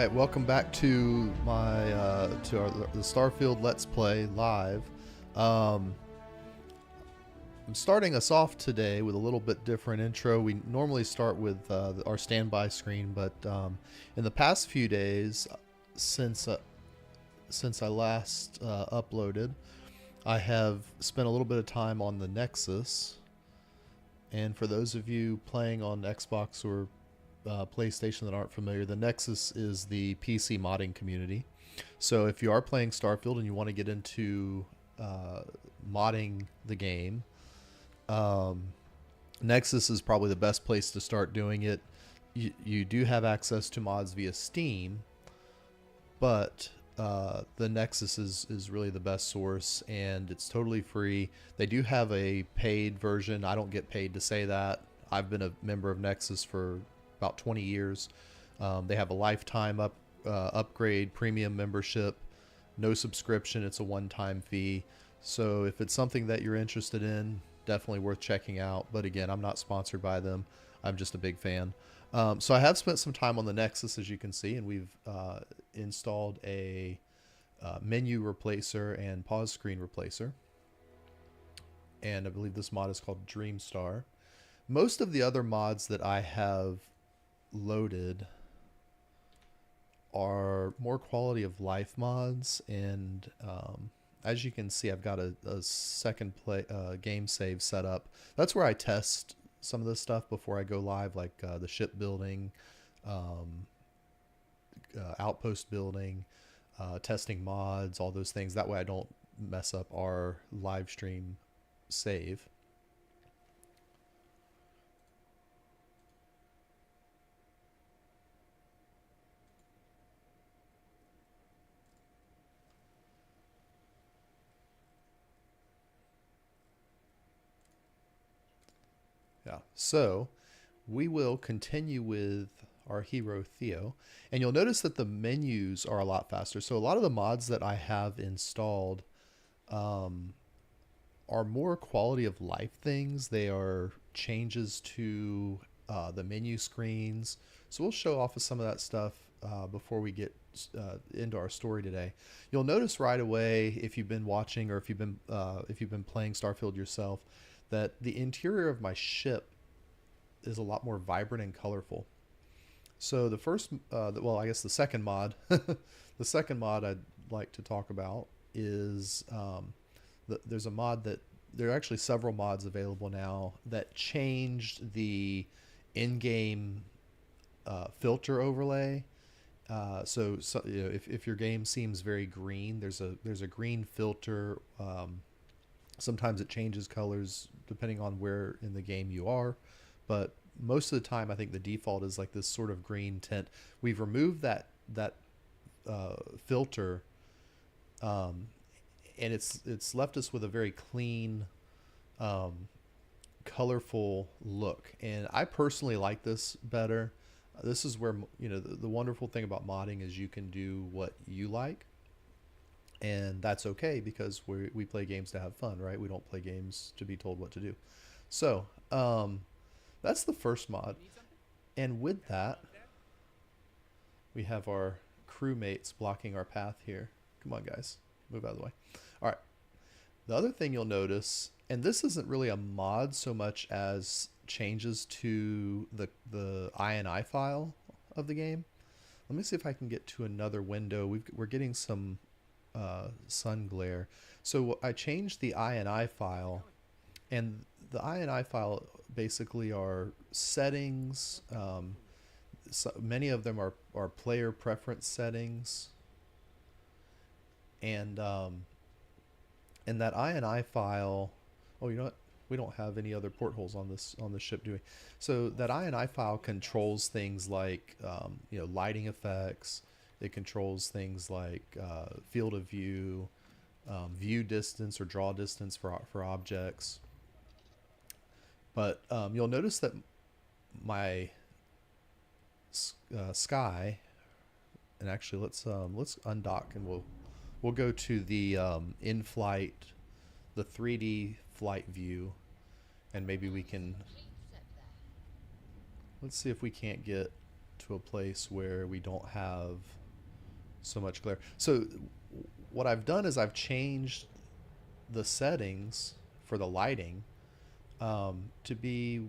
Alright, welcome back to my the Starfield Let's Play live. I'm starting us off today with a little bit different intro. We normally start with our standby screen, but in the past few days, since I last uploaded, I have spent a little bit of time on the Nexus. And for those of you playing on Xbox or PlayStation that aren't familiar, the Nexus is the PC modding community. So if you are playing Starfield and you want to get into modding the game, Nexus is probably the best place to start doing it. You do have access to mods via Steam, but the Nexus is really the best source, and it's totally free. They do have a paid version. I don't get paid to say that. I've been a member of Nexus for about 20 years. They have a lifetime upgrade premium membership, no subscription. It's a one-time fee. So if it's something that you're interested in, definitely worth checking out. But again, I'm not sponsored by them. I'm just a big fan. So I have spent some time on the Nexus, as you can see, and we've installed a menu replacer and pause screen replacer. And I believe this mod is called Dreamstar. Most of the other mods that I have loaded are more quality of life mods, and as you can see, I've got a second game save set up. That's where I test some of this stuff before I go live, like the ship building, outpost building, testing mods, all those things. That way I don't mess up our live stream save. So we will continue with our hero Theo, and you'll notice that the menus are a lot faster. So a lot of the mods that I have installed are more quality of life things. They are changes to the menu screens. So we'll show off some of that stuff before we get into our story today. You'll notice right away, if you've been watching or if you've been playing Starfield yourself, that the interior of my ship is a lot more vibrant and colorful. So the first, well, I guess the second mod, the second mod I'd like to talk about is there's a mod that there are actually several mods available now that changed the in-game filter overlay. So you know, if your game seems very green, there's a green filter. Sometimes it changes colors depending on where in the game you are, but most of the time I think the default is like this sort of green tint. We've removed that filter, and it's left us with a very clean, colorful look, and I personally like this better. This is where, you know, the wonderful thing about modding is you can do what you like. And that's okay, because we play games to have fun, right? We don't play games to be told what to do. So that's the first mod. And with that, we have our crewmates blocking our path here. Come on, guys. Move out of the way. All right. The other thing you'll notice, and this isn't really a mod so much as changes to the INI file of the game. Let me see if I can get to another window. We're getting some sun glare. So I changed the INI file, and the INI file basically are settings. So many of them are player preference settings, and that INI file, oh, you know what, we don't have any other portholes on the ship, do we? So that INI file controls things like you know, lighting effects. It controls things like field of view, view distance or draw distance for objects. But you'll notice that my sky, and actually let's undock, and we'll go to the in-flight, the 3D flight view, and maybe we can, let's see if we can't get to to a place where we don't have so much glare. So what I've done is I've changed the settings for the lighting to be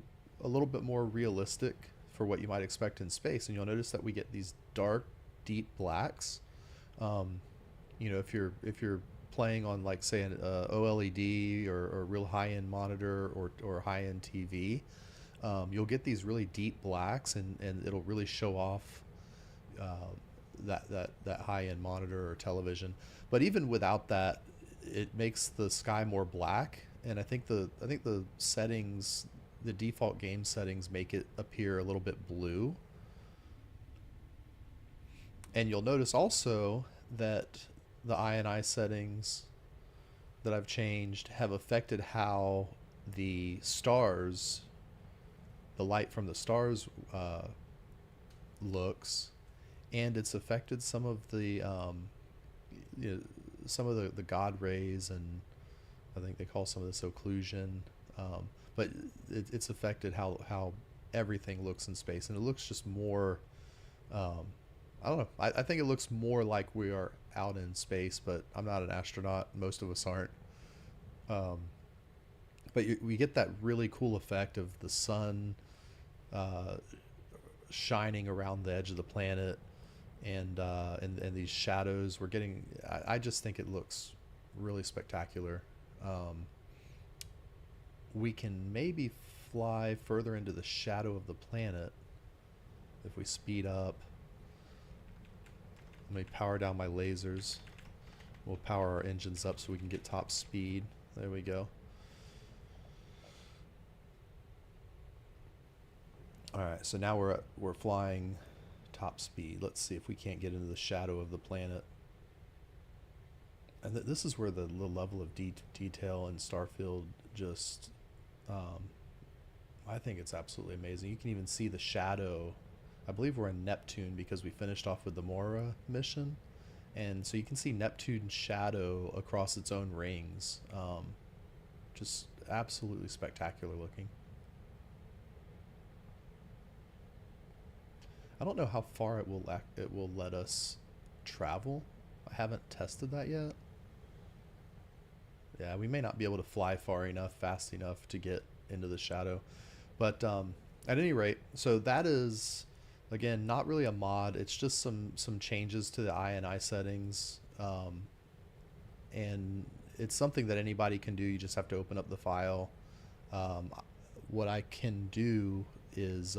a little bit more realistic for what you might expect in space. And you'll notice that we get these dark, deep blacks. If you're playing on, like, say, an OLED or a real high-end monitor or high-end TV, you'll get these really deep blacks, and it'll really show off that high-end monitor or television. But even without that, it makes the sky more black. And I think the settings, the default game settings, make it appear a little bit blue. And you'll notice also that the INI settings that I've changed have affected how the stars, the light from the stars, looks, and it's affected some of the the God rays, and I think they call some of this occlusion, but it's affected how everything looks in space, and it looks just more. I don't know. I think it looks more like we are out in space, but I'm not an astronaut. Most of us aren't. But we get that really cool effect of the sun shining around the edge of the planet, and these shadows we're getting. I just think it looks really spectacular. We can maybe fly further into the shadow of the planet if we speed up. Let me power down my lasers. We'll power our engines up so we can get top speed. There we go. Alright, so now we're flying top speed. Let's see if we can't get into the shadow of the planet. And this is where the level of detail in Starfield just, I think it's absolutely amazing. You can even see the shadow. I believe we're in Neptune because we finished off with the Moara mission, and so you can see Neptune's shadow across its own rings. Just absolutely spectacular looking. I don't know how far it will let us travel. I haven't tested that yet. Yeah, we may not be able to fly far enough, fast enough to get into the shadow, but at any rate, so that is, again, not really a mod. It's just some changes to the INI settings, and it's something that anybody can do. You just have to open up the file. What I can do is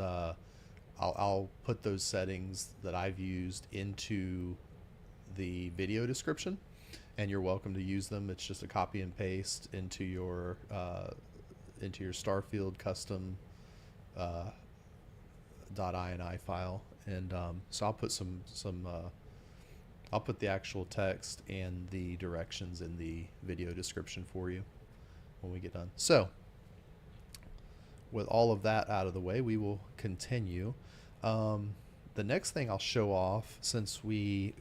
I'll put those settings that I've used into the video description, and you're welcome to use them. It's just a copy and paste into your Starfieldcustom.ini file, and so I'll put I'll put the actual text and the directions in the video description for you when we get done. So with all of that out of the way, we will continue. The next thing I'll show off, since we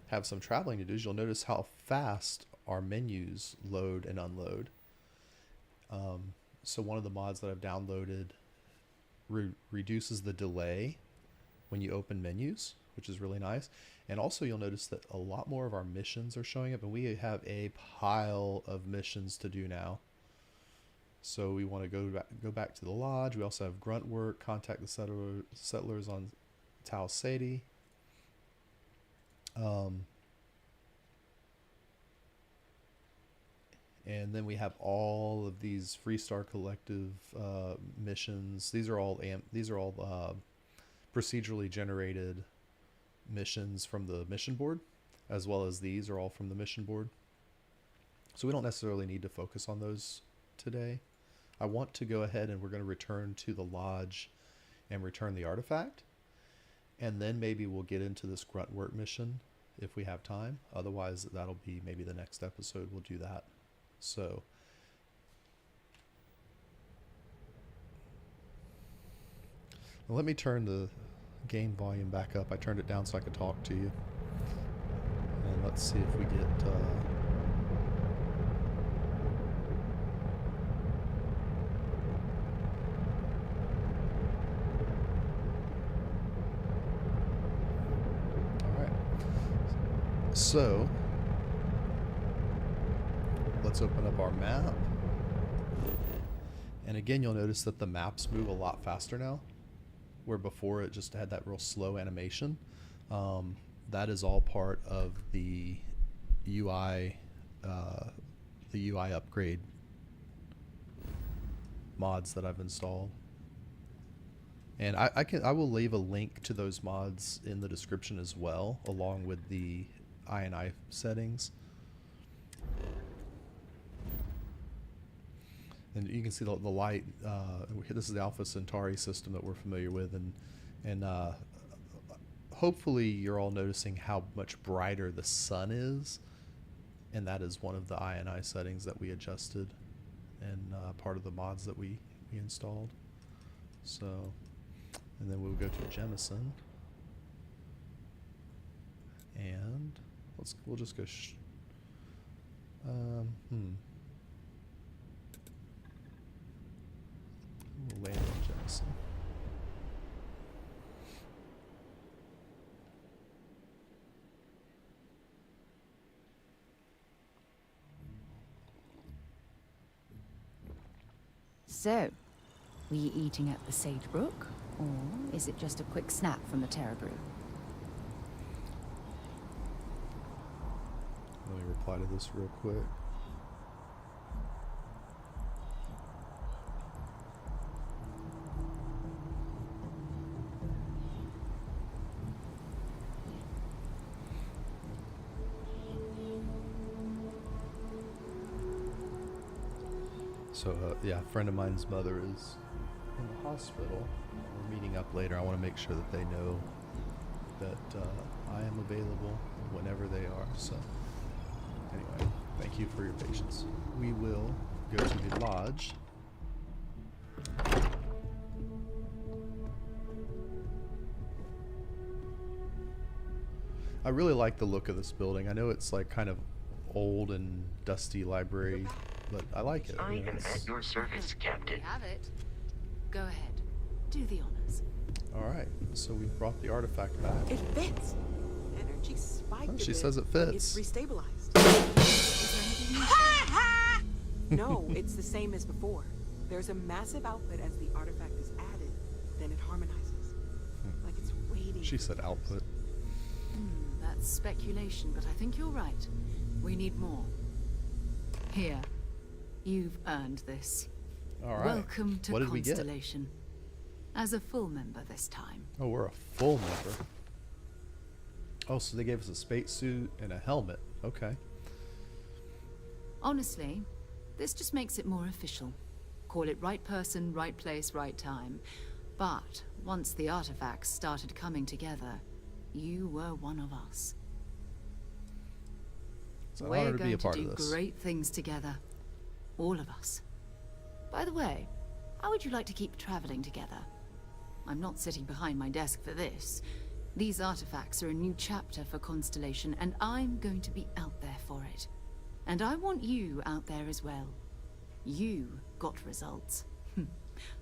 have some traveling to do, is you'll notice how fast our menus load and unload. So one of the mods that I've downloaded reduces the delay when you open menus, which is really nice. And also you'll notice that a lot more of our missions are showing up, and we have a pile of missions to do now. So we want to go back to the lodge. We also have grunt work, contact the settlers on Tau Ceti. And then we have all of these Freestar Collective missions. These are all procedurally generated missions from the mission board, as well as these are all from the mission board. So we don't necessarily need to focus on those today. I want to go ahead and we're going to return to the lodge and return the artifact, and then maybe we'll get into this grunt work mission if we have time. Otherwise, that'll be maybe the next episode. We'll do that. So let me turn the game volume back up. I turned it down so I could talk to you, and let's see if we get So let's open up our map. And again, you'll notice that the maps move a lot faster now, where before it just had that real slow animation. That is all part of the UI upgrade mods that I've installed. And I will leave a link to those mods in the description as well, along with the INI settings. And you can see the light. This is the Alpha Centauri system that we're familiar with, and hopefully you're all noticing how much brighter the sun is, and that is one of the INI settings that we adjusted, and part of the mods that we installed. So, and then we'll go to Jemison, and we'll just go. We'll land on Jemison. So, were you eating at the Sage Brook, or is it just a quick snap from the Terra Brew? Let me reply to this real quick. So, yeah, a friend of mine's mother is in the hospital. We're meeting up later. I want to make sure that they know that I am available whenever they are. So, anyway, thank you for your patience. We will go to the lodge. I really like the look of this building. I know it's like kind of old and dusty library, but I like it. I am at your service, Captain. We have it. Go ahead. Do the honors. All right. So we brought the artifact back. It fits. Energy spiked. Oh, she a bit. says it fits. It's restabilized. Is there anything you No, it's the same as before. There's a massive output as the artifact is added. Then it harmonizes. Like it's waiting. She said output. That's speculation, but I think you're right. We need more. Here. You've earned this. All right. Welcome to What did we get? Constellation. As a full member this time. Oh, we're a full member. Oh, so they gave us a spacesuit and a helmet. Okay. Honestly, this just makes it more official. Call it right person, right place, right time. But once the artifacts started coming together, you were one of us. It's an We're honor to be going a to part do of this. great things together. All of us. By the way, how would you like to keep traveling together? I'm not sitting behind my desk for this. These artifacts are a new chapter for Constellation, and I'm going to be out there for it. And I want you out there as well. You got results.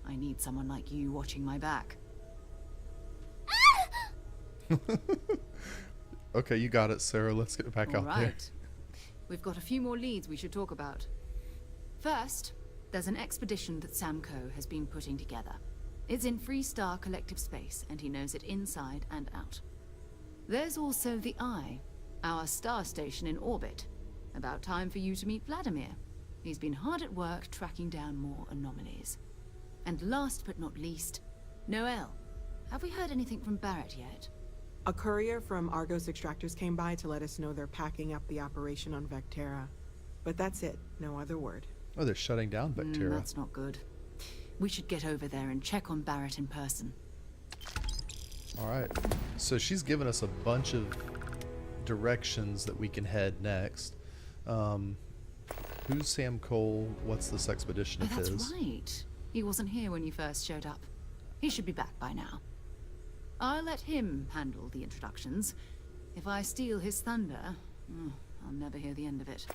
I need someone like you watching my back. Okay, you got it, Sarah. Let's get back All out there. right. We've got a few more leads we should talk about. First, there's an expedition that Samco has been putting together. It's in Freestar collective space, and he knows it inside and out. There's also the Eye, our star station in orbit. About time for you to meet Vladimir. He's been hard at work tracking down more anomalies. And last but not least, Noel. Have we heard anything from Barrett yet? A courier from Argos Extractors came by to let us know they're packing up the operation on Vectera. But that's it. No other word. Oh, they're shutting down Vectera. That's not good. We should get over there and check on Barrett in person. All right. So she's given us a bunch of directions that we can head next. Who's Sam Cole? What's this expedition of his? That's right. He wasn't here when you first showed up. He should be back by now. I'll let him handle the introductions. If I steal his thunder, I'll never hear the end of it.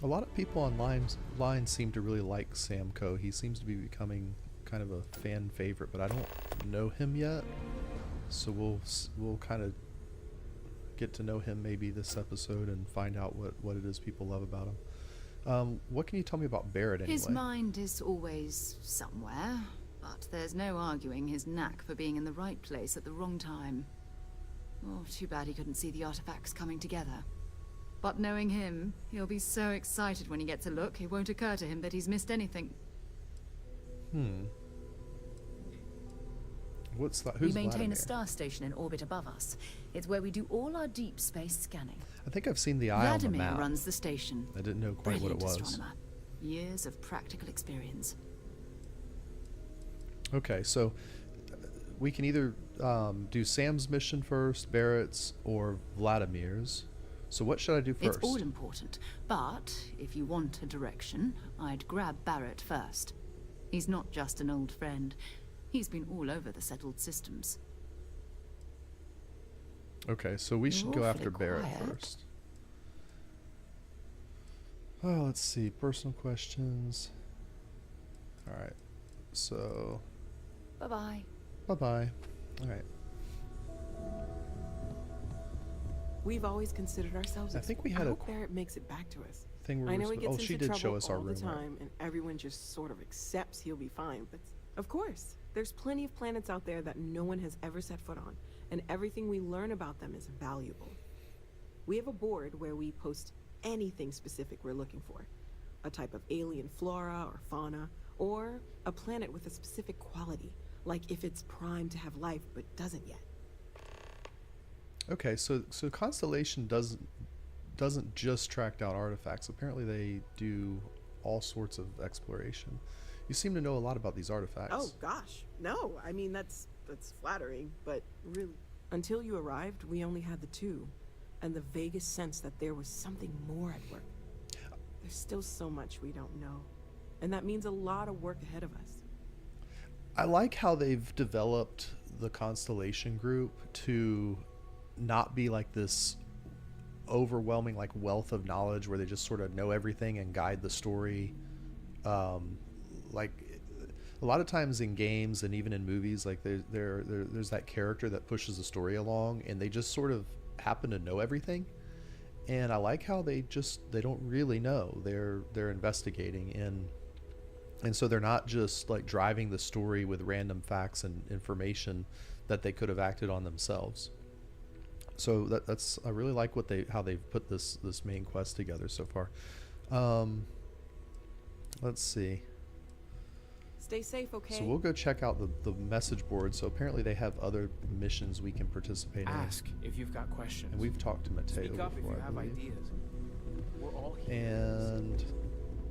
A lot of people online seem to really like Sam Coe. He seems to be becoming kind of a fan favorite, but I don't know him yet. So we'll kind of get to know him maybe this episode and find out what it is people love about him. What can you tell me about Barrett anyway? His mind is always somewhere, but there's no arguing his knack for being in the right place at the wrong time. Oh, too bad he couldn't see the artifacts coming together. But knowing him, he'll be so excited when he gets a look, it won't occur to him that he's missed anything. What's that? Who's We maintain Vladimir? a star station in orbit above us. It's where we do all our deep space scanning. I think I've seen the eye on the Vladimir map. runs the station. I didn't know quite Brilliant what it was. astronomer. Years of practical experience. Okay, so we can either do Sam's mission first, Barrett's, or Vladimir's. So what should I do first? It's all important, but if you want a direction, I'd grab Barrett first. He's not just an old friend. He's been all over the settled systems. Okay, so we should You're go after awfully Barrett quiet. first. Oh, let's see. Personal questions. All right. So, Bye-bye. bye-bye. All right. We've always considered ourselves. I think we I had a hope Barrett makes it back to us. thing where I we're know he suppo- gets oh, into she did trouble show us our all room. the right? time, and everyone just sort of accepts he'll be fine. But of course, there's plenty of planets out there that no one has ever set foot on, and everything we learn about them is valuable. We have a board where we post anything specific we're looking for, a type of alien flora or fauna, or a planet with a specific quality, like if it's primed to have life but doesn't yet. Okay, so Constellation doesn't just track down artifacts. Apparently, they do all sorts of exploration. You seem to know a lot about these artifacts. Oh gosh, no. I mean that's flattering, but really, until you arrived, we only had the two, and the vaguest sense that there was something more at work. There's still so much we don't know, and that means a lot of work ahead of us. I like how they've developed the Constellation group to not be like this overwhelming like wealth of knowledge where they just sort of know everything and guide the story. Like a lot of times in games and even in movies, like there's that character that pushes the story along, and they just sort of happen to know everything. And I like how they don't really know. They're investigating, and so they're not just like driving the story with random facts and information that they could have acted on themselves. So that's I really like how they've put this main quest together so far. Let's see. Stay safe, okay? So we'll go check out the message board. So apparently they have other missions we can participate Ask if you've got questions. in. And we've talked to Mateo Speak up if before, you I have believe. ideas. We're all here. And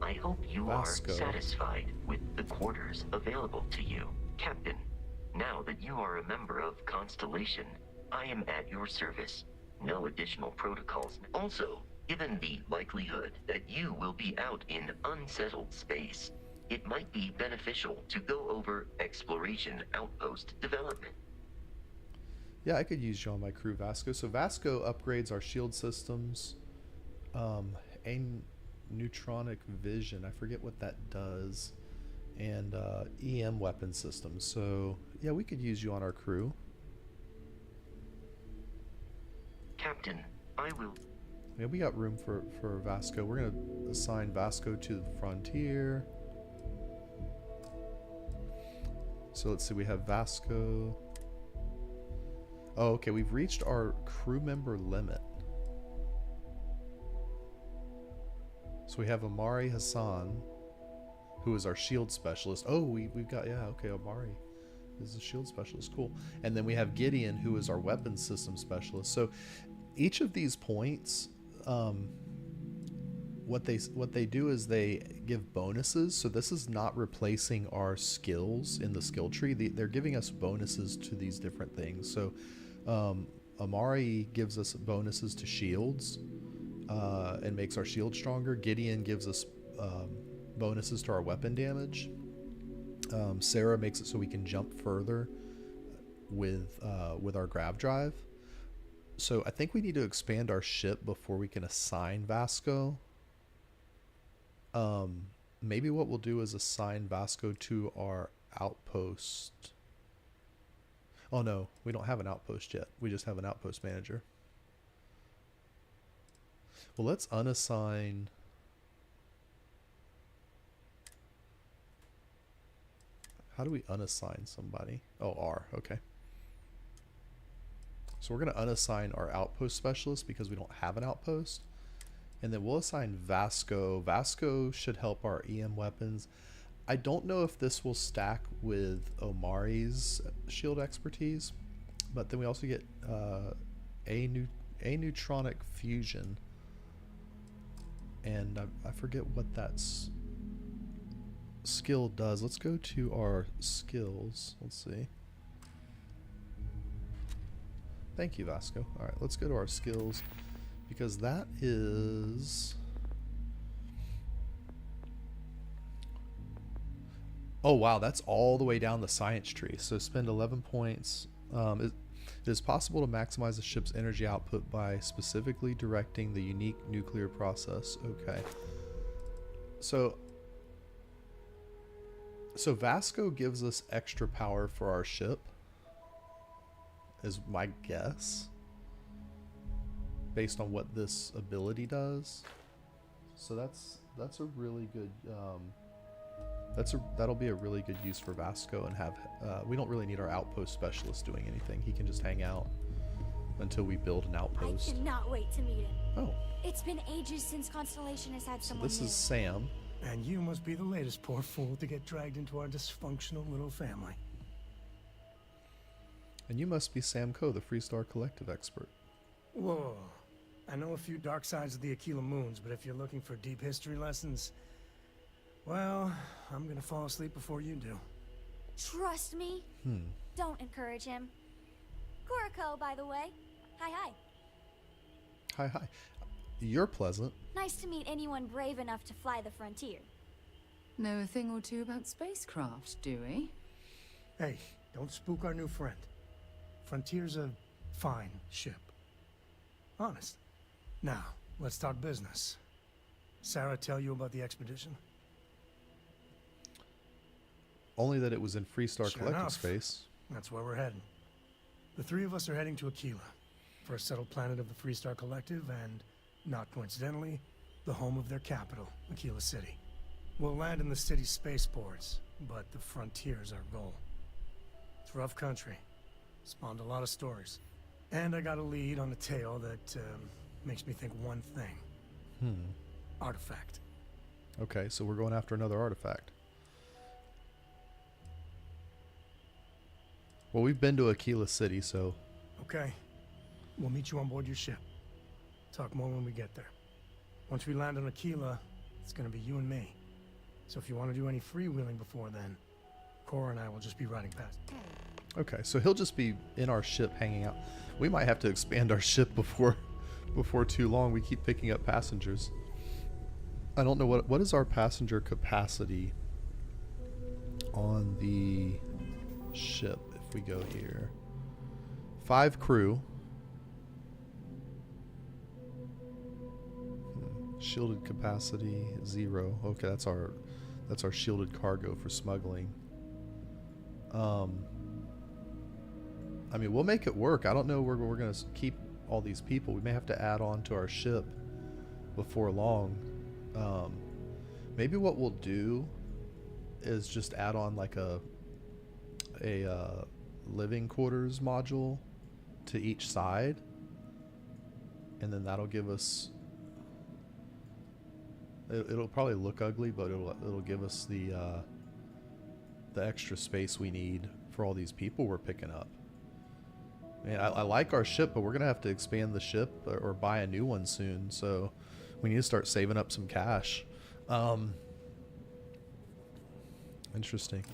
I hope you Vasco. are satisfied with the quarters available to you, Captain. Now that you are a member of Constellation, I am at your service. No additional protocols. Also, given the likelihood that you will be out in unsettled space, it might be beneficial to go over exploration outpost development. yeah, I could use you on my crew, Vasco. So Vasco upgrades our shield systems. And neutronic vision, I forget what that does, and EM weapon systems. So yeah, we could use you on our crew. Captain, I will. Yeah, we got room for Vasco. We're gonna assign Vasco to the frontier. So let's see, we have Vasco. Oh, okay, we've reached our crew member limit. So we have Amari Hassan, who is our shield specialist. Oh, we've got, yeah, okay, Amari is a shield specialist, cool. And then we have Gideon, who is our weapons system specialist. So each of these points, what they do is they give bonuses. So this is not replacing our skills in the skill tree. They're giving us bonuses to these different things. So Amari gives us bonuses to shields and makes our shield stronger. Gideon gives us bonuses to our weapon damage. Sarah makes it so we can jump further with our grav drive. So I think we need to expand our ship before we can assign Vasco. Maybe what we'll do is assign Vasco to our outpost. Oh no, we don't have an outpost yet. We just have an outpost manager. Well, let's unassign. How do we unassign somebody? Oh, R. Okay. So we're going to unassign our outpost specialist because we don't have an outpost. And then we'll assign Vasco. Vasco should help our EM weapons. I don't know if this will stack with Omari's shield expertise, but then we also get a neutronic fusion. And I forget what that's skill does. Let's go to our skills. Let's see. Thank you, Vasco. All right, let's go to our skills because that is. Oh wow, that's all the way down the science tree. So spend 11 points. It is possible to maximize the ship's energy output by specifically directing the unique nuclear process. Okay. So Vasco gives us extra power for our ship, is my guess, based on what this ability does. So that's a really good that'll be a really good use for Vasco, and have we don't really need our outpost specialist doing anything. He can just hang out until we build an outpost. I cannot wait to meet him. Oh, It's been ages since Constellation has had so someone this new. is Sam. And you must be the latest poor fool to get dragged into our dysfunctional little family. And you must be Sam Coe, the Freestar Collective expert. Whoa. I know a few dark sides of the Aquila Moons, but if you're looking for deep history lessons, well, I'm gonna fall asleep before you do. Trust me. Don't encourage him. Kuriko, by the way. Hi. Hi. You're pleasant. Nice to meet anyone brave enough to fly the frontier. Know a thing or two about spacecraft, do we? Hey, don't spook our new friend. Frontier's a fine ship. Honest. Now, let's talk business. Sarah tell you about the expedition? Only that it was in Freestar Sure Collective enough. space. That's where we're heading. The three of us are heading to Aquila, first settled planet of the Freestar Collective, and, not coincidentally, the home of their capital, Aquila City. We'll land in the city's spaceports, but the frontier's our goal. It's rough country. Spawned a lot of stories. And I got a lead on a tale that makes me think one thing. Artifact. Okay, so we're going after another artifact. Well, we've been to Aquila City, so... Okay. We'll meet you on board your ship. Talk more when we get there. Once we land on Aquila, it's gonna be you and me. So if you want to do any freewheeling before then, Cora and I will just be riding past. Okay, so he'll just be in our ship hanging out. We might have to expand our ship before too long. We keep picking up passengers. I don't know what is our passenger capacity on the ship if we go here. 5 crew. Shielded capacity 0. Okay, that's our shielded cargo for smuggling. I mean, we'll make it work. I don't know where we're going to keep all these people. We may have to add on to our ship before long. Maybe what we'll do is just add on like a living quarters module to each side, and then that'll give us. It'll probably look ugly, but it'll give us the extra space we need for all these people we're picking up. Man, I like our ship, but we're gonna have to expand the ship or buy a new one soon. So we need to start saving up some cash. Interesting.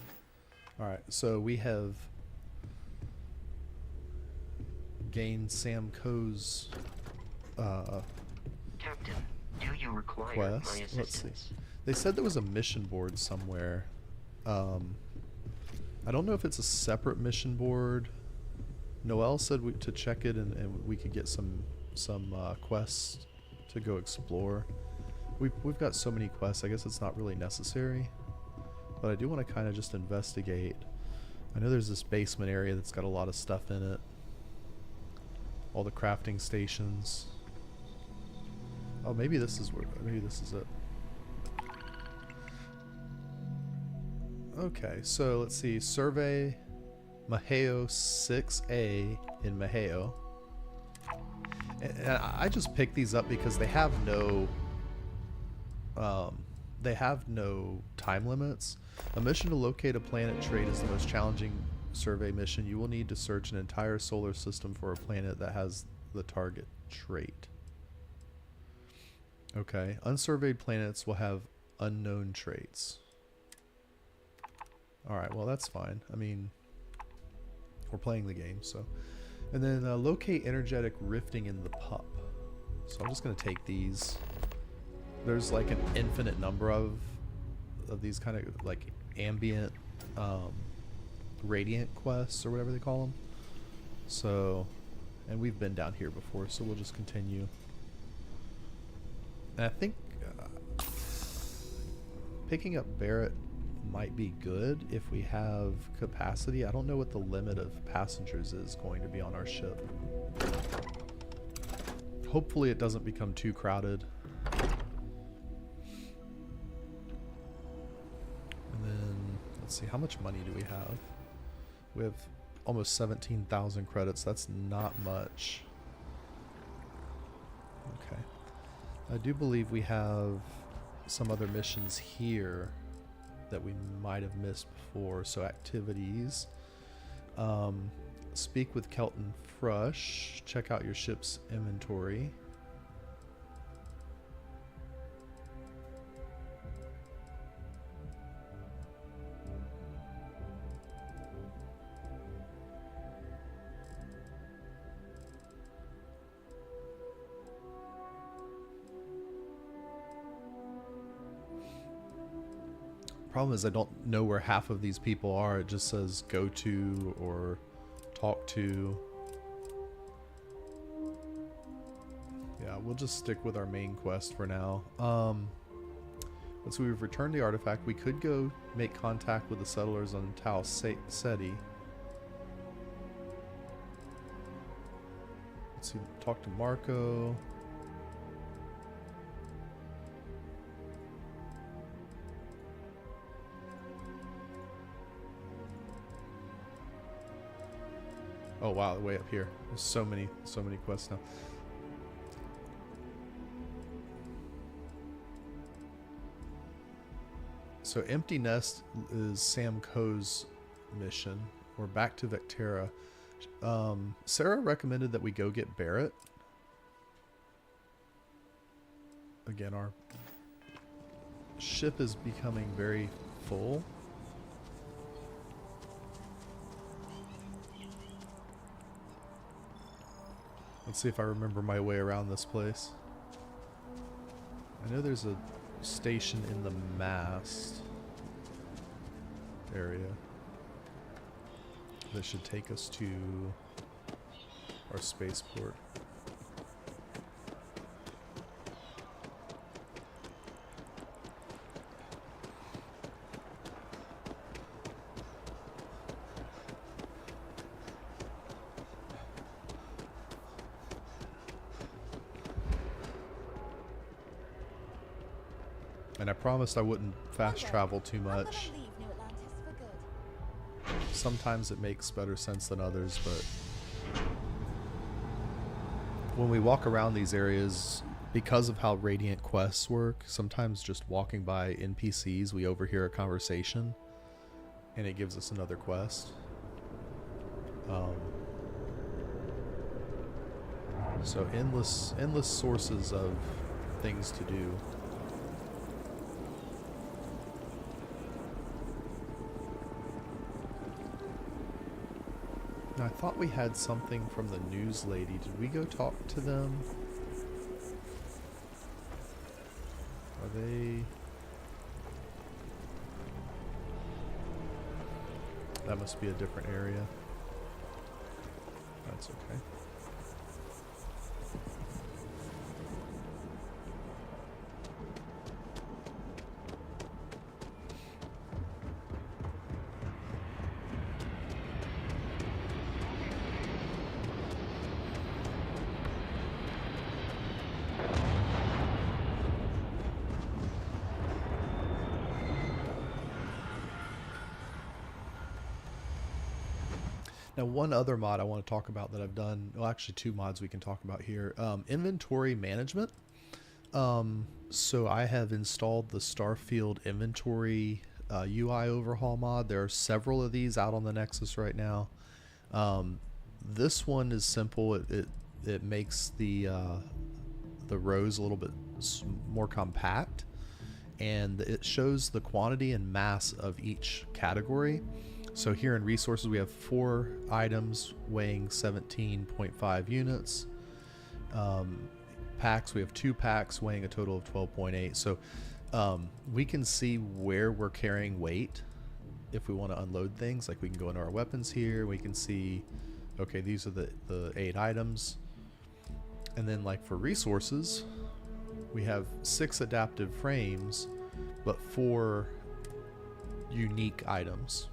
All right, so we have gained Sam Coe's Captain, do you require quest. my Let's see. assistance? They said there was a mission board somewhere. I don't know if it's a separate mission board. Noel said to check it and we could get some quests to go explore. We've got so many quests. I guess it's not really necessary, but I do want to kind of just investigate. I know there's this basement area that's got a lot of stuff in it. All the crafting stations. Oh, maybe this is where. Maybe this is it. Okay, so let's see. Survey Maheo 6A in Maheo. And I just picked these up because they have no time limits. A mission to locate a planet trait is the most challenging survey mission. You will need to search an entire solar system for a planet that has the target trait. Okay, unsurveyed planets will have unknown traits. Alright, well that's fine. I mean, we're playing the game, so. And then locate energetic rifting in the pup. So I'm just going to take these. There's like an infinite number of these kind of like ambient radiant quests or whatever they call them. So, and we've been down here before, so we'll just continue. And I think picking up Barrett might be good if we have capacity. I don't know what the limit of passengers is going to be on our ship. Hopefully it doesn't become too crowded. And then let's see, how much money do we have? We have almost 17,000 credits. That's not much. Okay. I do believe we have some other missions here that we might have missed before. So activities. Speak with Kelton Frush. Check out your ship's inventory. Problem is I don't know where half of these people are. It just says go to or talk to. Yeah, we'll just stick with our main quest for now. So we've returned the artifact. We could go make contact with the settlers on Tau Ceti. Let's see, talk to Marco. Oh wow, way up here. There's so many quests now. So Empty Nest is Sam Coe's mission. We're back to Vectera. Sarah recommended that we go get Barrett. Again, our ship is becoming very full. Let's see if I remember my way around this place. I know there's a station in the mast area that should take us to our spaceport. And I promised I wouldn't fast travel too much. Sometimes it makes better sense than others, but when we walk around these areas, because of how Radiant quests work, sometimes just walking by NPCs, we overhear a conversation, and it gives us another quest. So endless sources of things to do. Now, I thought we had something from the news lady. Did we go talk to them? Are they... That must be a different area. That's okay. Now, one other mod I want to talk about that I've done, well, actually two mods we can talk about here. Inventory management. So I have installed the Starfield inventory UI overhaul mod. There are several of these out on the Nexus right now. This one is simple. It makes the rows a little bit more compact, and it shows the quantity and mass of each category. So here in resources, we have 4 items weighing 17.5 units. Packs, we have 2 packs weighing a total of 12.8. So we can see where we're carrying weight if we want to unload things. Like we can go into our weapons here. We can see, okay, these are the 8 items. And then like for resources, we have 6 adaptive frames, but 4 unique items.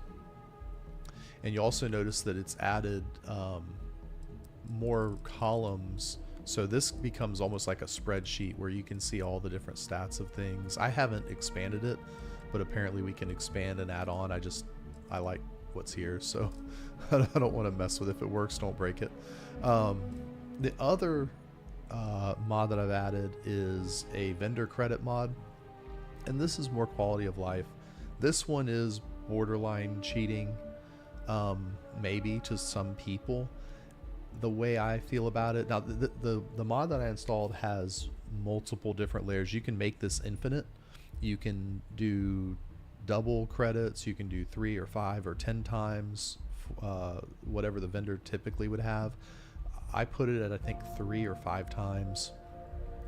And you also notice that it's added more columns. So this becomes almost like a spreadsheet where you can see all the different stats of things. I haven't expanded it, but apparently we can expand and add on. I like what's here, so I don't want to mess with it. If it works, don't break it. The other mod that I've added is a vendor credit mod, and this is more quality of life. This one is borderline cheating, maybe to some people. The way I feel about it now, the mod that I installed has multiple different layers. You can make this infinite. You can do double credits. You can do 3 or 5 or 10 times whatever the vendor typically would have. I put it at I think 3 or 5 times.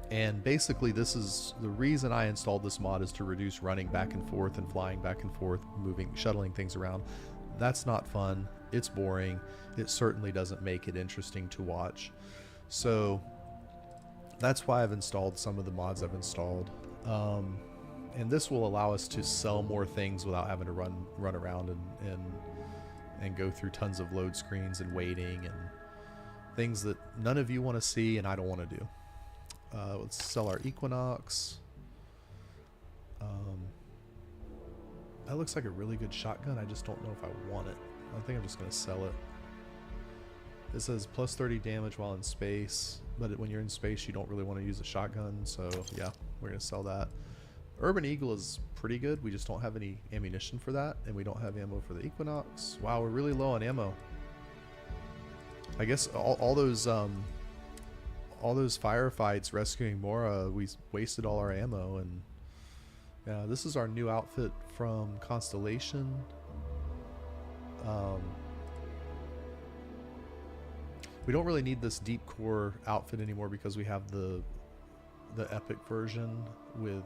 And basically this is the reason I installed this mod, is to reduce running back and forth and flying back and forth, shuttling things around. That's not fun. It's boring. It certainly doesn't make it interesting to watch. So that's why I've installed some of the mods I've installed. And this will allow us to sell more things without having to run around and go through tons of load screens and waiting and things that none of you want to see and I don't want to do. Let's sell our Equinox. That looks like a really good shotgun. I just don't know if I want it. I think I'm just going to sell it. It says plus 30 damage while in space, but when you're in space you don't really want to use a shotgun, so yeah, we're going to sell that. Urban Eagle is pretty good. We just don't have any ammunition for that, and we don't have ammo for the Equinox. Wow, we're really low on ammo. I guess all those firefights rescuing Moara, we wasted all our ammo. And yeah, this is our new outfit from Constellation. We don't really need this deep core outfit anymore because we have the epic version with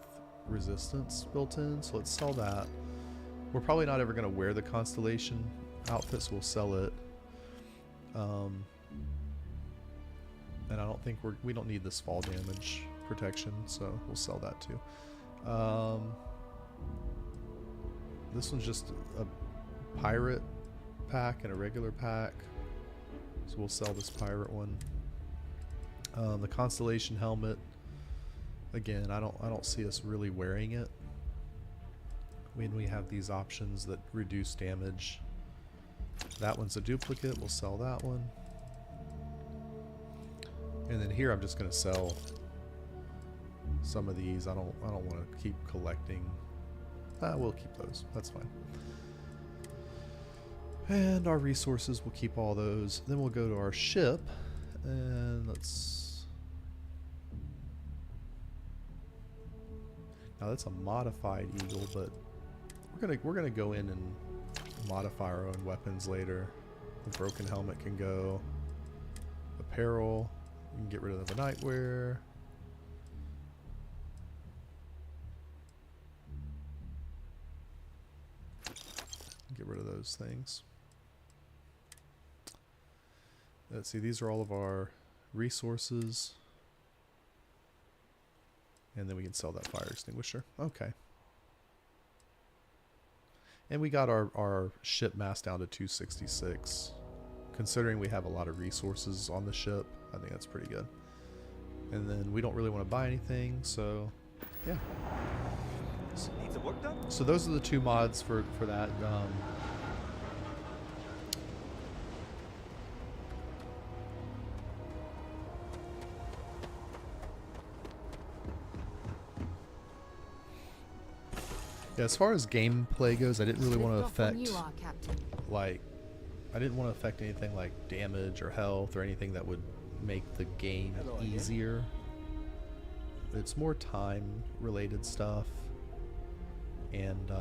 resistance built in, so let's sell that. We're probably not ever going to wear the Constellation outfit, so we'll sell it. And I don't think we don't need this fall damage protection, so we'll sell that too. This one's just a pirate pack and a regular pack, so we'll sell this pirate one. The Constellation helmet, again, I don't see us really wearing it when we have these options that reduce damage. That one's a duplicate, we'll sell that one. And then here I'm just going to sell some of these. I don't want to keep collecting. We'll keep those. That's fine. And our resources, we'll keep all those. Then we'll go to our ship and let's. Now that's a modified Eagle, but we're gonna go in and modify our own weapons later. The broken helmet can go. Apparel. You can get rid of the nightwear. Get rid of those things. Let's see, these are all of our resources. And then we can sell that fire extinguisher. Okay. And we got our ship mass down to 266. Considering we have a lot of resources on the ship, I think that's pretty good. And then we don't really want to buy anything, so yeah. Need some work done? So those are the 2 mods for that. Yeah, as far as gameplay goes, I didn't really want to Lift off when affect you are, Captain. like I didn't want to affect anything like damage or health or anything that would make the game easier. It's more time related stuff, and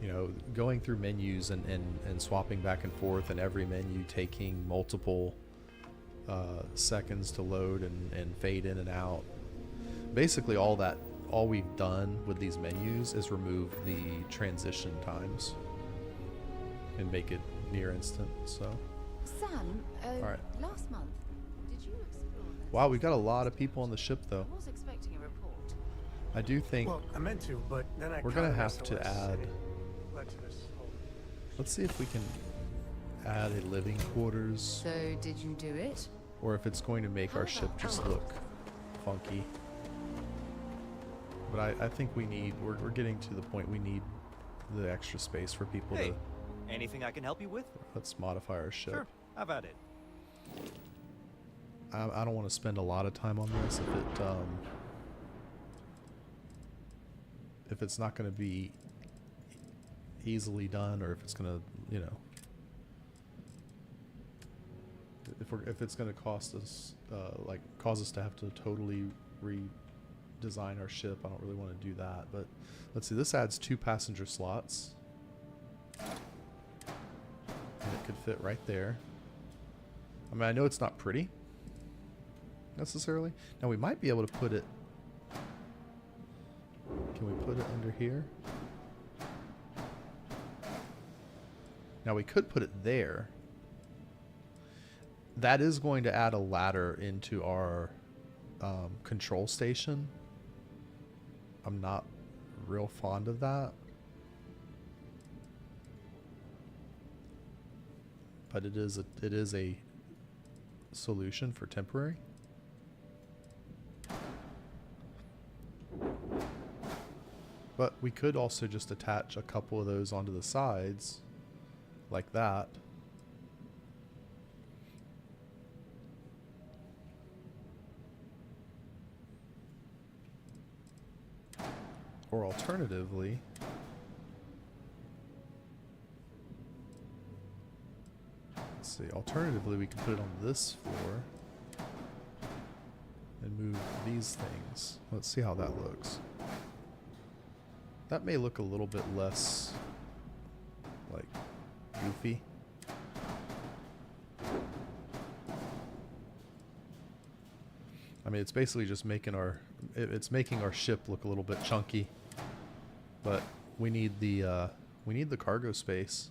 you know, going through menus and swapping back and forth, and every menu taking multiple seconds to load and fade in and out. Basically all we've done with these menus is remove the transition times and make it near instant. So Sam, Alright. last month, did you explore that? wow, we've got a lot of people on the ship though. I was expecting a report. I do think Well, I meant to, but then I we're gonna counted have to SOS add, and it led to this whole- let's see if we can add a living quarters, So, did you do it? or if it's going to make our ship just look funky. But I think we're getting to the point we need the extra space for people Hey, to, anything I can help you with? let's modify our ship. Sure, have at it. I don't want to spend a lot of time on this if it's not going to be easily done, or if it's going to, you know, if it's going to cost us like cause us to have to totally redesign our ship. I don't really want to do that. But let's see, this adds 2 passenger slots, and it could fit right there. I mean, I know it's not pretty necessarily. Now we might be able to put it, can we put it under here? Now we could put it there. That is going to add a ladder into our control station. I'm not real fond of that, but it is a solution for temporary. But we could also just attach a couple of those onto the sides like that. Or alternatively, let's see, alternatively we can put it on this floor and move these things. Let's see how that looks. That may look a little bit less like goofy. I mean, it's basically just making it's making our ship look a little bit chunky, but we need the cargo space.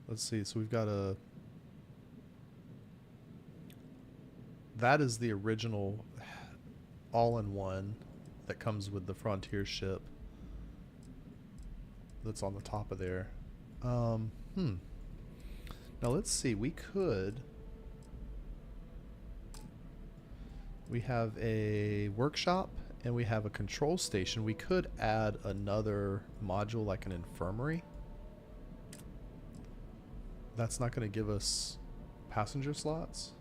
Let's see. So we've got that is the original all-in-one that comes with the Frontier ship. That's on the top of there. Now let's see. We have a workshop and we have a control station. We could add another module like an infirmary. That's not going to give us passenger slots.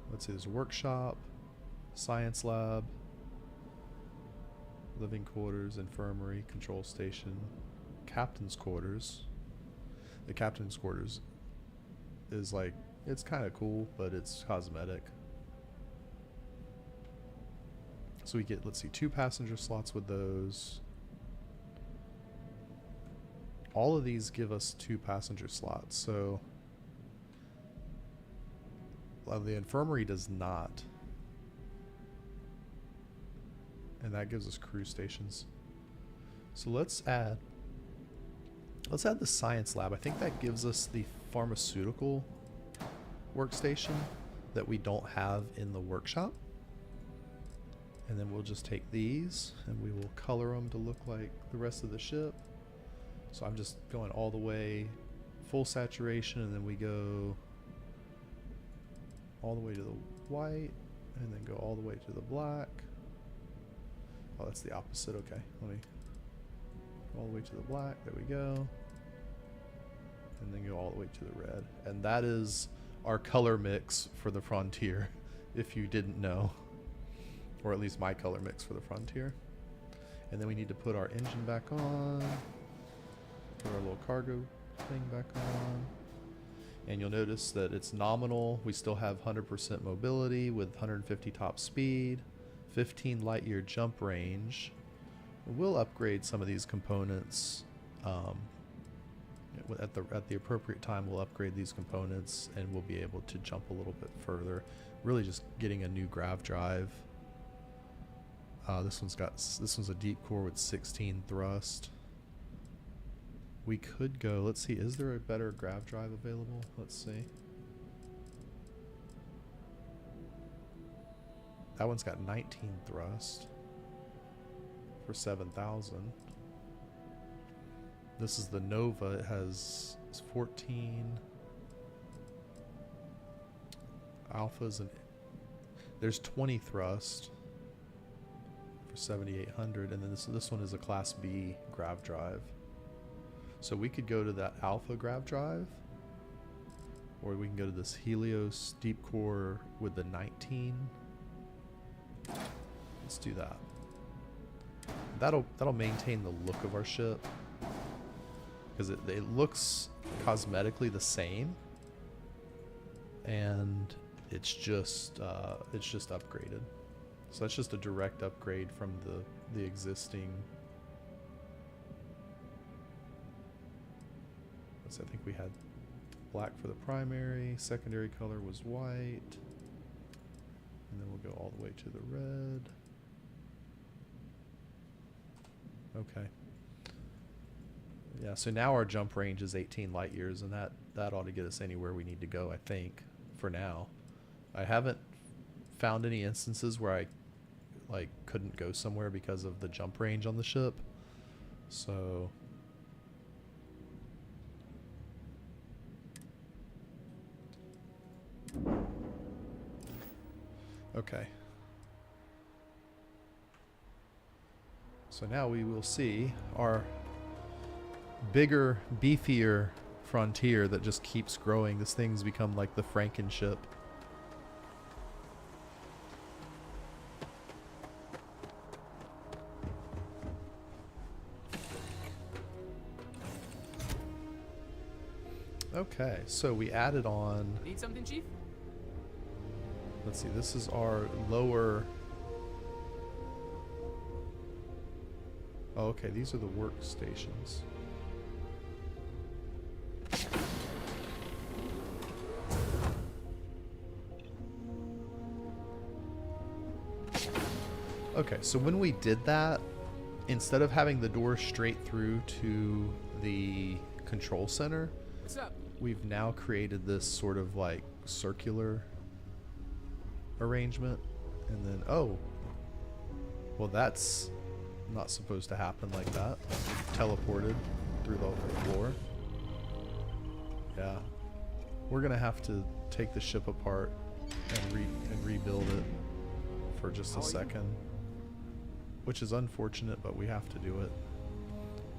Let's see. There's a workshop, science lab, living quarters, infirmary, control station, captain's quarters. The captain's quarters is like, it's kind of cool, but it's cosmetic. So we get, let's see, 2 passenger slots with those. All of these give us 2 passenger slots. So the infirmary does not. And that gives us crew stations. So let's add the science lab. I think that gives us the pharmaceutical workstation that we don't have in the workshop. And then we'll just take these and we will color them to look like the rest of the ship. So I'm just going all the way full saturation, and then we go all the way to the white, and then go all the way to the black. Oh, that's the opposite. Okay, let me go all the way to the black. There we go. And then go all the way to the red. And that is our color mix for the Frontier, if you didn't know. or at least my color mix for the Frontier. And then we need to put our engine back on, put our little cargo thing back on. And you'll notice that it's nominal. We still have 100% mobility with 150 top speed, 15 light year jump range. We'll upgrade some of these components at the appropriate time. We'll upgrade these components and we'll be able to jump a little bit further. Really just getting a new grav drive. This one's a deep core with 16 thrust. We could go, let's see, is there a better grav drive available? Let's see. That one's got 19 thrust for 7,000. This is the Nova. It has 14 alphas and there's 20 thrust for 7,800, and then this one is a Class B grav drive. So we could go to that alpha grav drive, or we can go to this Helios deep core with the 19. Let's do that. That'll maintain the look of our ship, because it looks cosmetically the same, and it's just upgraded. So that's just a direct upgrade from the existing. I think we had black for the primary, secondary color was white, and then we'll go all the way to the red. Okay. Yeah, so now our jump range is 18 light years, and that ought to get us anywhere we need to go, I think, for now. I haven't found any instances where I couldn't go somewhere because of the jump range on the ship. So okay. So now we will see our bigger, beefier Frontier that just keeps growing. This thing's become like the Frankenship. Okay, so we added on. Need something, Chief? Let's see, this is our lower. Oh, okay, these are the workstations. Okay, so when we did that, instead of having the door straight through to the control center, What's up? we've now created this sort of like circular arrangement. And then, oh, well, that's not supposed to happen like that. Teleported through the whole floor. Yeah. We're going to have to take the ship apart and rebuild it for just a second. Which is unfortunate, but we have to do it.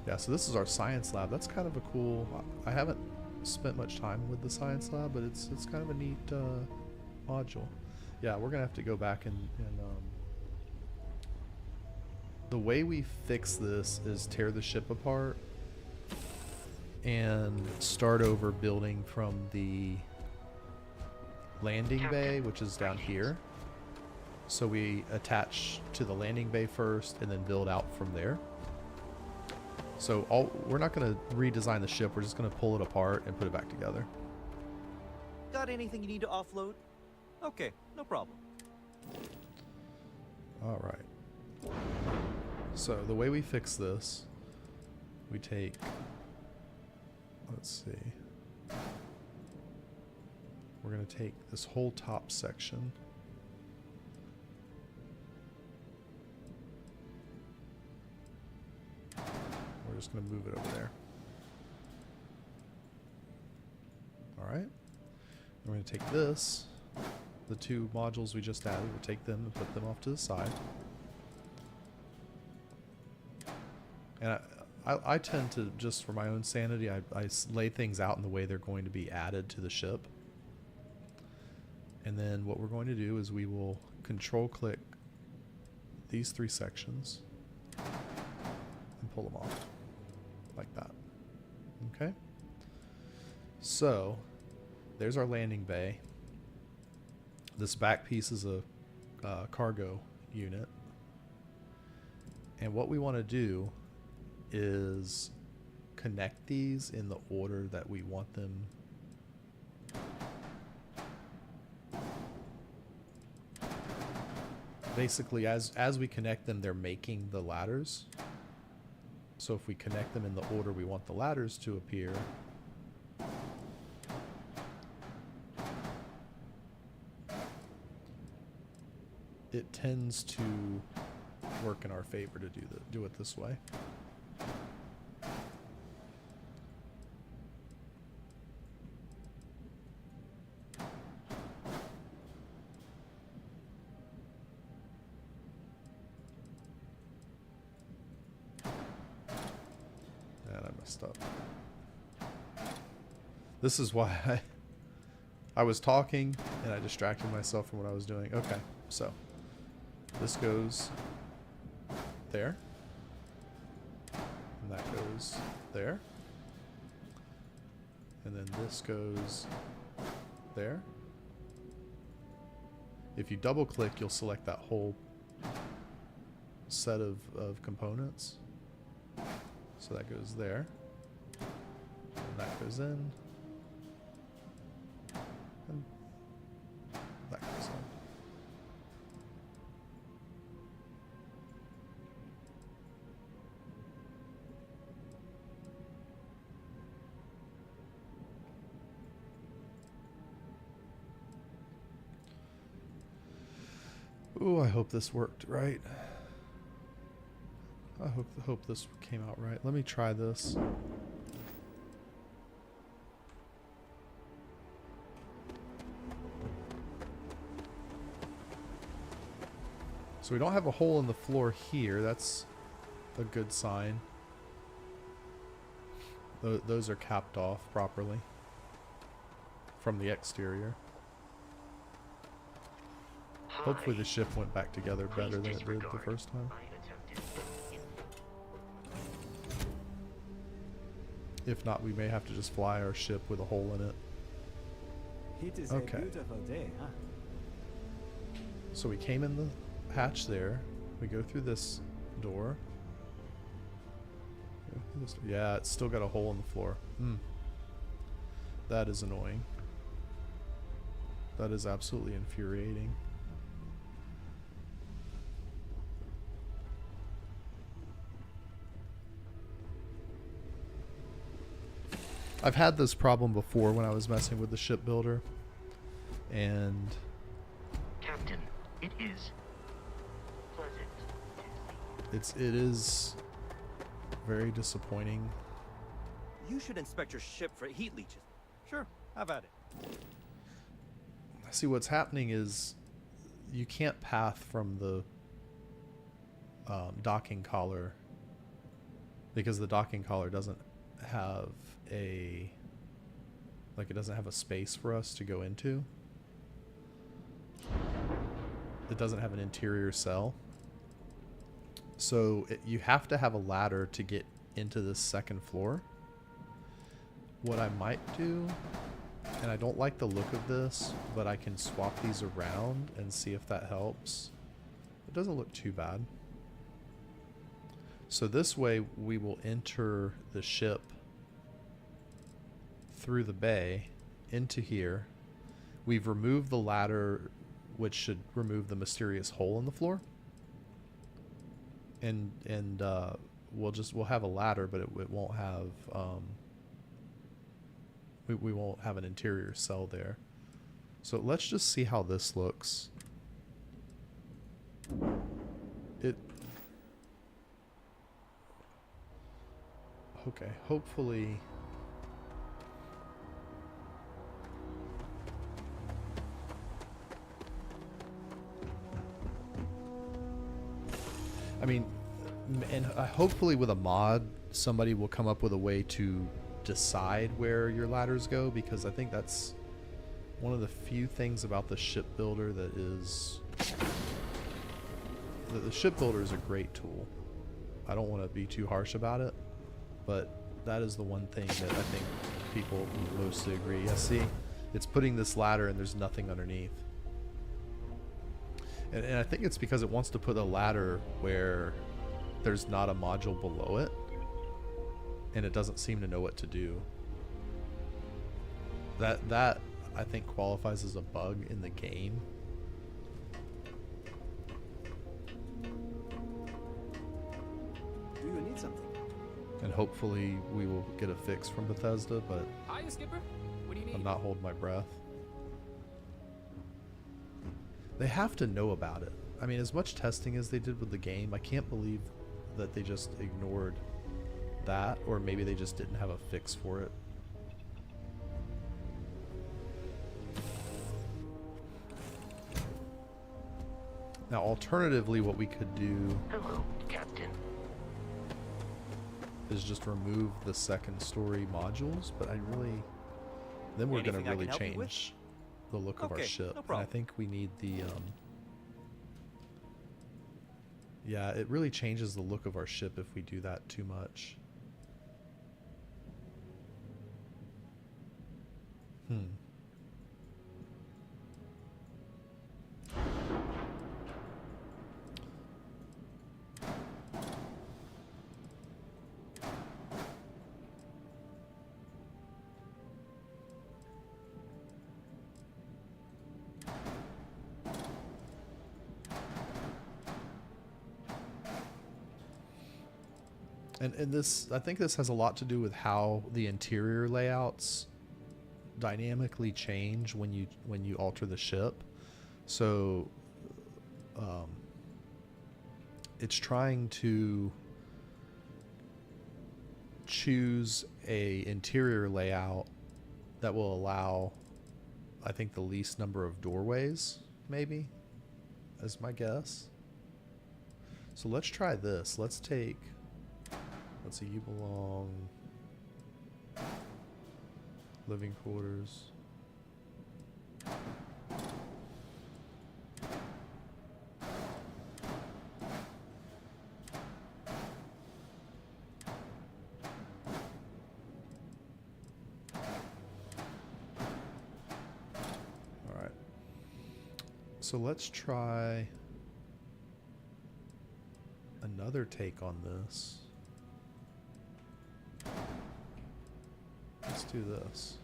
Yeah, so this is our science lab. That's kind of a cool. I haven't spent much time with the science lab, but it's kind of a neat module. Yeah, we're gonna have to go back and the way we fix this is tear the ship apart and start over building from the landing bay, which is down here. So we attach to the landing bay first and then build out from there. So we're not going to redesign the ship. We're just going to pull it apart and put it back together. Got anything you need to offload? Okay, no problem. All right. So the way we fix this, we take, let's see. We're going to take this whole top section. We're just going to move it over there. All right. We're going to take this, the two modules we just added, we'll take them and put them off to the side. And I tend to, just for my own sanity, I lay things out in the way they're going to be added to the ship. And then what we're going to do is we will control click these 3 sections and pull them off like that. Okay. So there's our landing bay. This back piece is a cargo unit. And what we want to do is connect these in the order that we want them. Basically, as we connect them, they're making the ladders. So if we connect them in the order we want the ladders to appear, it tends to work in our favor to do it this way. Up. This is why I was talking and I distracted myself from what I was doing. Okay, so this goes there, and that goes there, and then this goes there. If you double click, you'll select that whole set of components. So that goes there, and that goes in, and that goes in. Ooh, I hope this worked right. I hope this came out right. Let me try this. So we don't have a hole in the floor here. That's a good sign. Those are capped off properly from the exterior. Hopefully the ship went back together better than it did the first time. If not, we may have to just fly our ship with a hole in it. It is Okay. a beautiful day, huh? So we came in the hatch there. We go through this door. Yeah, it's still got a hole in the floor. That is annoying. That is absolutely infuriating. I've had this problem before when I was messing with the shipbuilder, and Captain, it is pleasant. it is very disappointing. You should inspect your ship for heat leeches. Sure, have at it. See, what's happening is you can't path from the docking collar because the docking collar doesn't have it doesn't have a space for us to go into. It doesn't have an interior cell. So you have to have a ladder to get into this second floor. What I might do, and I don't like the look of this, but I can swap these around and see if that helps. It doesn't look too bad. So this way we will enter the ship through the bay into here. We've removed the ladder, which should remove the mysterious hole in the floor. And we'll have a ladder, but it won't have we won't have an interior cell there. So let's just see how this looks. Okay, hopefully. I mean, and hopefully with a mod, somebody will come up with a way to decide where your ladders go, because I think that's one of the few things about the shipbuilder that the shipbuilder is a great tool. I don't want to be too harsh about it, but that is the one thing that I think people mostly agree. Yeah, see, it's putting this ladder and there's nothing underneath. And I think it's because it wants to put a ladder where there's not a module below it, and it doesn't seem to know what to do. That I think qualifies as a bug in the game. Do you need something? And hopefully we will get a fix from Bethesda, but Hiya, Skipper. What do you need? I'm not holding my breath. They have to know about it. I mean, as much testing as they did with the game, I can't believe that they just ignored that, or maybe they just didn't have a fix for it. Now, alternatively, what we could do Hello, Captain. is just remove the second story modules, but I really... Then we're going to Anything I really can help you with? change the look of our Okay, ship. no And I problem. think we need the... Yeah, it really changes the look of our ship if we do that too much. And this, I think this has a lot to do with how the interior layouts dynamically change when you alter the ship. So it's trying to choose a interior layout that will allow, I think, the least number of doorways, maybe, as my guess. So let's try this. Let's see, you belong living quarters. All right. So let's try another take on this. Let's do this.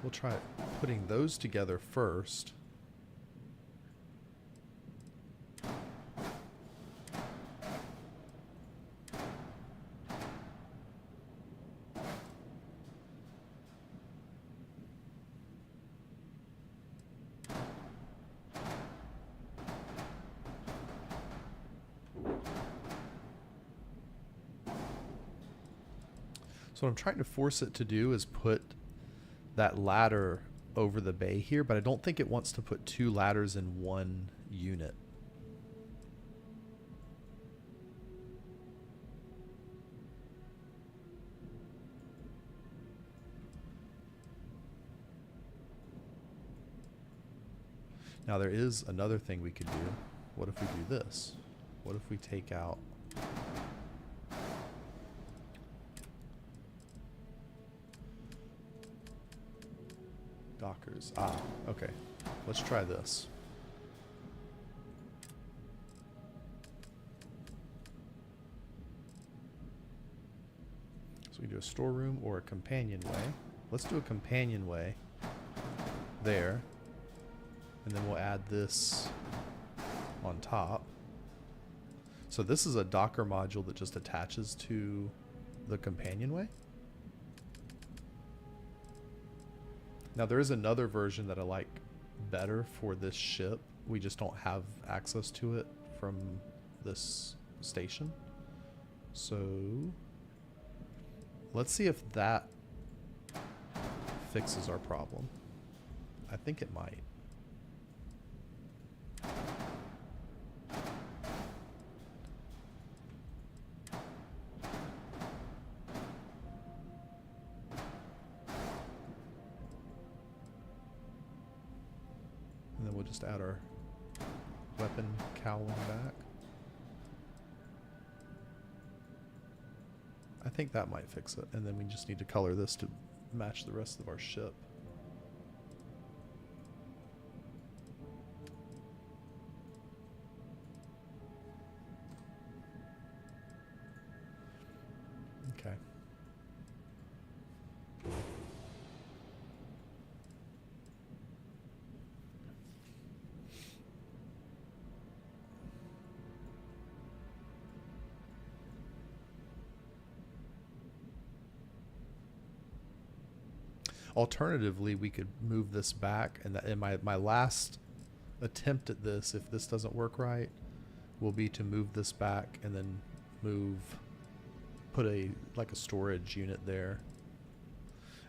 We'll try putting those together first. So what I'm trying to force it to do is put that ladder over the bay here, but I don't think it wants to put two ladders in one unit. Now there is another thing we could do. What if we do this? What if we take out dockers? Ah, okay. Let's try this. So we do a storeroom or a companionway. Let's do a companionway there. And then we'll add this on top. So this is a Docker module that just attaches to the companionway. Now there is another version that I like better for this ship. We just don't have access to it from this station. So let's see if that fixes our problem. I think it might. just add our weapon cowling back. I think that might fix it, and then we just need to color this to match the rest of our ship. Okay. Alternatively, we could move this back, and my last attempt at this, if this doesn't work right, will be to move this back and then put a storage unit there.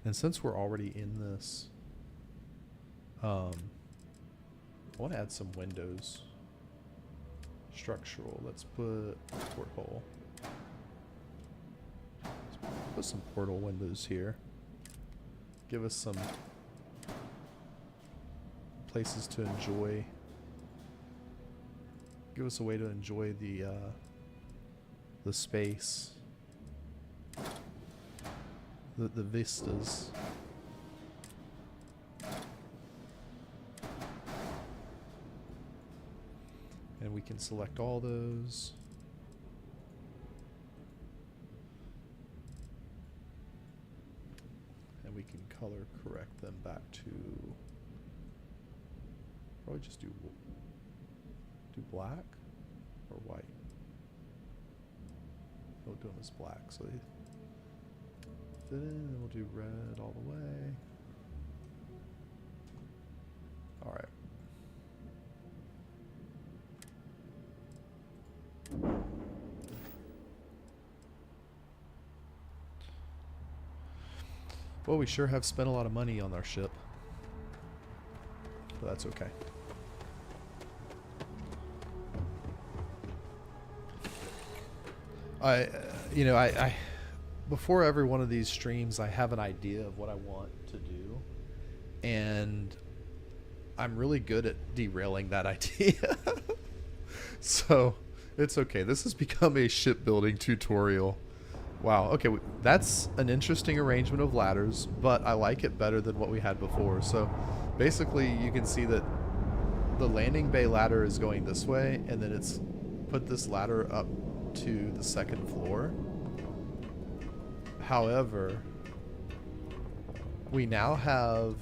And since we're already in this, I want to add some windows. Structural. Let's put porthole. Let's put some portal windows here. Give us some places to enjoy. Give us a way to enjoy the space, the vistas. And we can select all those. And we can color correct them back to, probably just do black or white. We'll do them as black, so they fit in, and we'll do red all the way. All right. Well, we sure have spent a lot of money on our ship, but that's okay. I before every one of these streams, I have an idea of what I want to do, and I'm really good at derailing that idea. So it's okay. This has become a shipbuilding tutorial. Wow. Okay, that's an interesting arrangement of ladders, but I like it better than what we had before. So basically, you can see that the landing bay ladder is going this way, and then it's put this ladder up to the second floor. However, we now have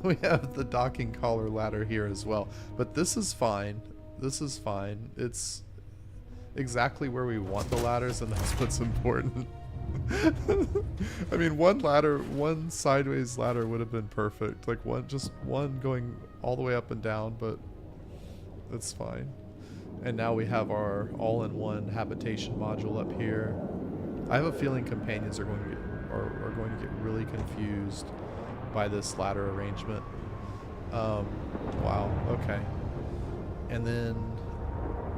we have the docking collar ladder here as well. But this is fine. This is fine. It's exactly where we want the ladders, and that's what's important. I mean, one sideways ladder would have been perfect. Like just one going all the way up and down, but it's fine. And now we have our all-in-one habitation module up here. I have a feeling companions are going to get really confused by this ladder arrangement. Wow. Okay. And then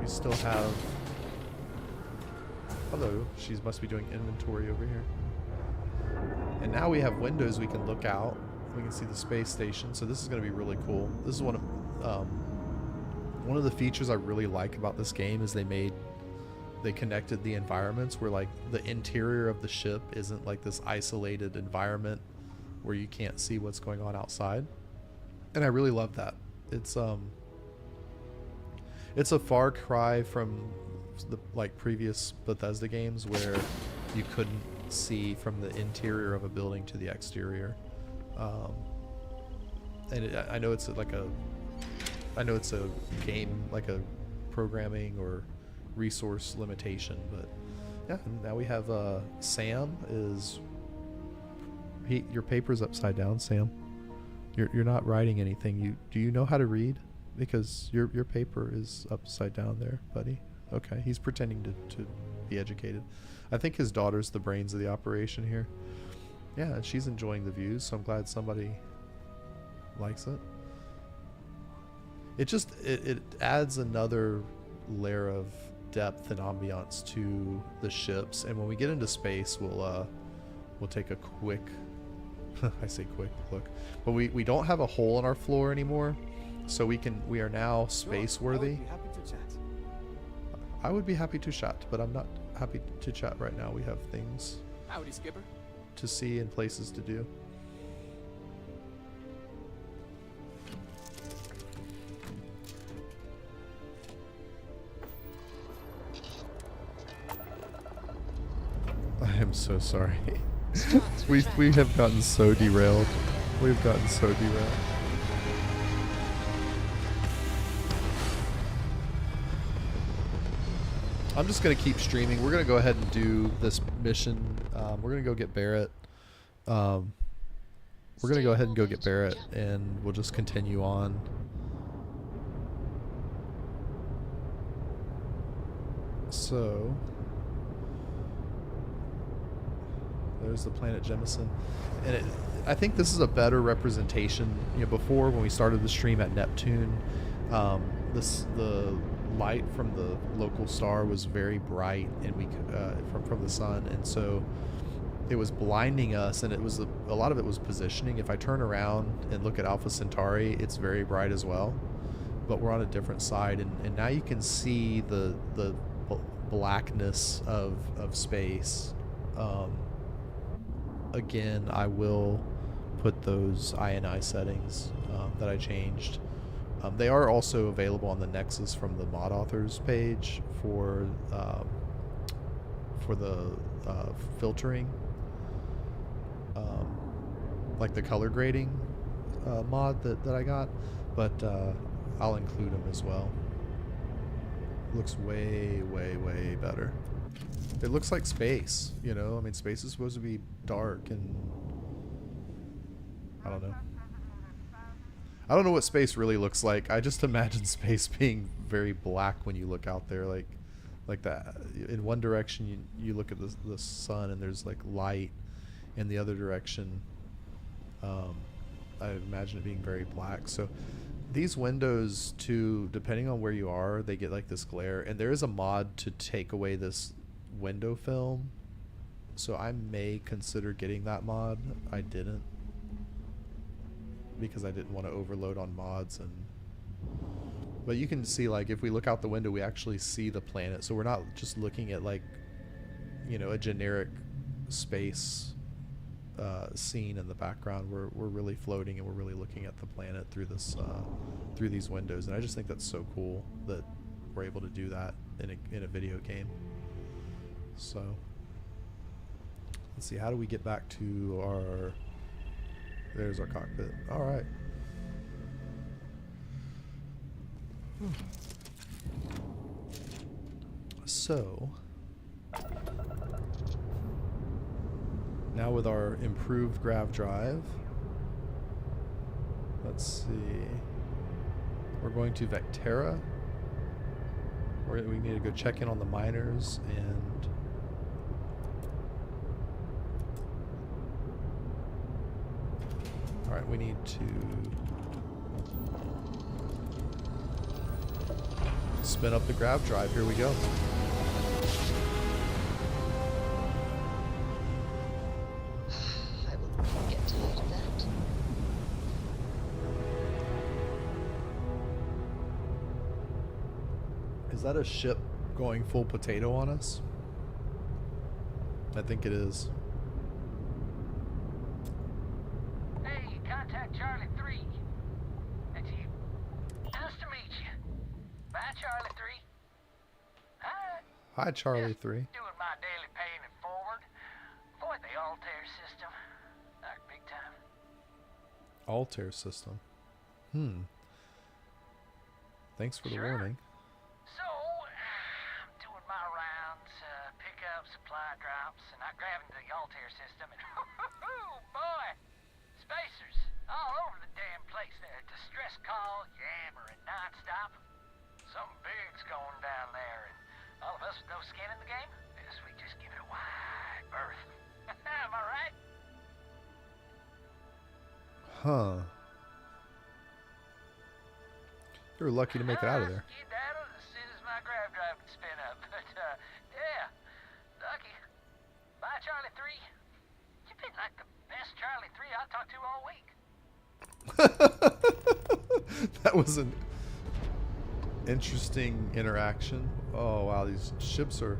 we still have. Hello. She must be doing inventory over here. And now we have windows we can look out. We can see the space station. So this is going to be really cool. This is one of the features I really like about this game is they connected the environments where like the interior of the ship isn't like this isolated environment where you can't see what's going on outside. And I really love that. It's a far cry from the previous Bethesda games where you couldn't see from the interior of a building to the exterior. I know it's a game, like a programming or resource limitation, but yeah. Now we have Sam is. Your paper's upside down, Sam. You're not writing anything. Do you know how to read? Because your paper is upside down there, buddy. Okay, he's pretending to be educated. I think his daughter's the brains of the operation here. Yeah, and she's enjoying the views, so I'm glad somebody likes it. It adds another layer of depth and ambiance to the ships, and when we get into space, we'll take a quick I say quick look, but we don't have a hole in our floor anymore, so we are now space worthy. I would be happy to chat, but I'm not happy to chat right now. We have things Howdy, Skipper. to see and places to do. I am so sorry. we have gotten so derailed. We've gotten so derailed. I'm just gonna keep streaming. We're gonna go ahead and do this mission. We're gonna go get Barrett. We're gonna go ahead and go get Barrett, and we'll just continue on. So there's the planet Jemison, and I think this is a better representation. You know, before when we started the stream at Neptune, the light from the local star was very bright, and we from the sun, and so it was blinding us, and it was a lot of it was positioning. If I turn around and look at Alpha Centauri, it's very bright as well, but we're on a different side, and now you can see the blackness of space. Again, I will put those INI settings that I changed. They are also available on the Nexus from the mod authors page for the filtering, like the color grading mod that I got, but I'll include them as well. Looks way better. It looks like space, you know? I mean, space is supposed to be dark, and I don't know. I don't know what space really looks like. I just imagine space being very black when you look out there, like that. In one direction, you look at the sun, and there's like light. In the other direction, I imagine it being very black. So these windows, too, depending on where you are, they get like this glare. And there is a mod to take away this window film, so I may consider getting that mod. I didn't, because I didn't want to overload on mods. But you can see, like, if we look out the window, we actually see the planet, so we're not just looking at, like, you know, a generic space scene in the background. We're really floating, and we're really looking at the planet through this through these windows. And I just think that's so cool that we're able to do that in a video game. So let's see, how do we get back to our, there's our cockpit. All right. So now with our improved grav drive, let's see, we're going to Vectera. We need to go check in on the miners, and all right, we need to spin up the grav drive. Here we go. I will get tired of that. Is that a ship going full potato on us? I think it is. Hey, contact Charlie 3. That's you. Nice to meet you. Bye, Charlie 3. Hi. Hi, Charlie Just 3. doing my daily paying it forward. Avoid the Altair system. Like big time. Altair system. Thanks for the Sure. warning. So, I'm doing my rounds, pick up supply drops, and I grabbed the Altair system, and oh boy, spacers all over the damn place there. Distress call, yammering nonstop. Something big's going down there, and all of us with no skin in the game, yes, we just give it a wide berth. Am I right? Huh. You were lucky to make it out of there. Skedaddle as soon as my grav drive can spin up, but yeah, lucky. Bye, Charlie 3. You've been like the Best Charlie 3 I talked to all week. That was an interesting interaction. Oh wow, these ships are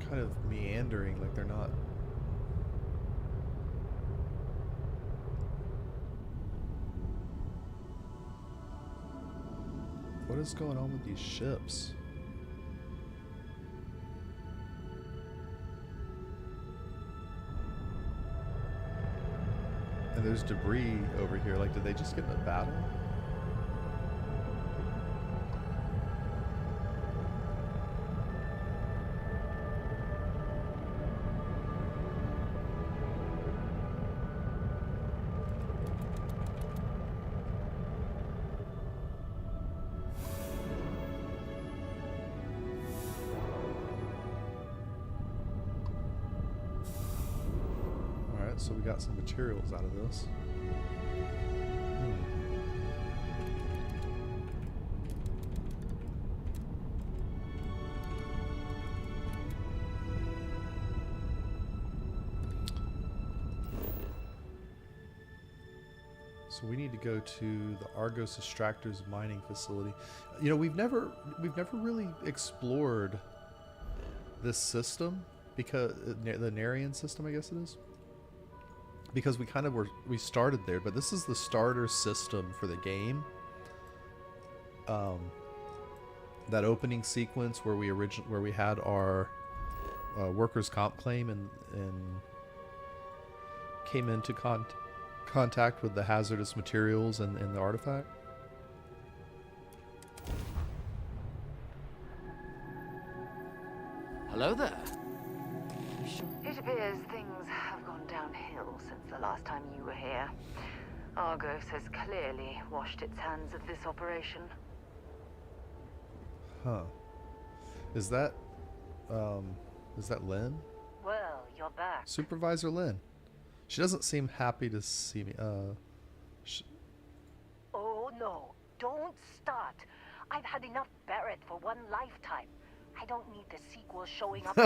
kind of meandering, like they're not. What is going on with these ships? And there's debris over here. Like, did they just get in a battle? So we got some materials out of this. So we need to go to the Argos Extractors mining facility. You know, we've never really explored this system, because the Narian system, I guess it is. Because we started there, but this is the starter system for the game. That opening sequence where we had our workers' comp claim and came into contact with the hazardous materials and the artifact. Hello there. It appears things have gone downhill since the last time you were here. Argos has clearly washed its hands of this operation. Huh. Is that Lynn? Well, you're back. Supervisor Lynn. She doesn't seem happy to see me. Oh no, don't start. I've had enough Barrett for one lifetime. I don't need the sequel showing up.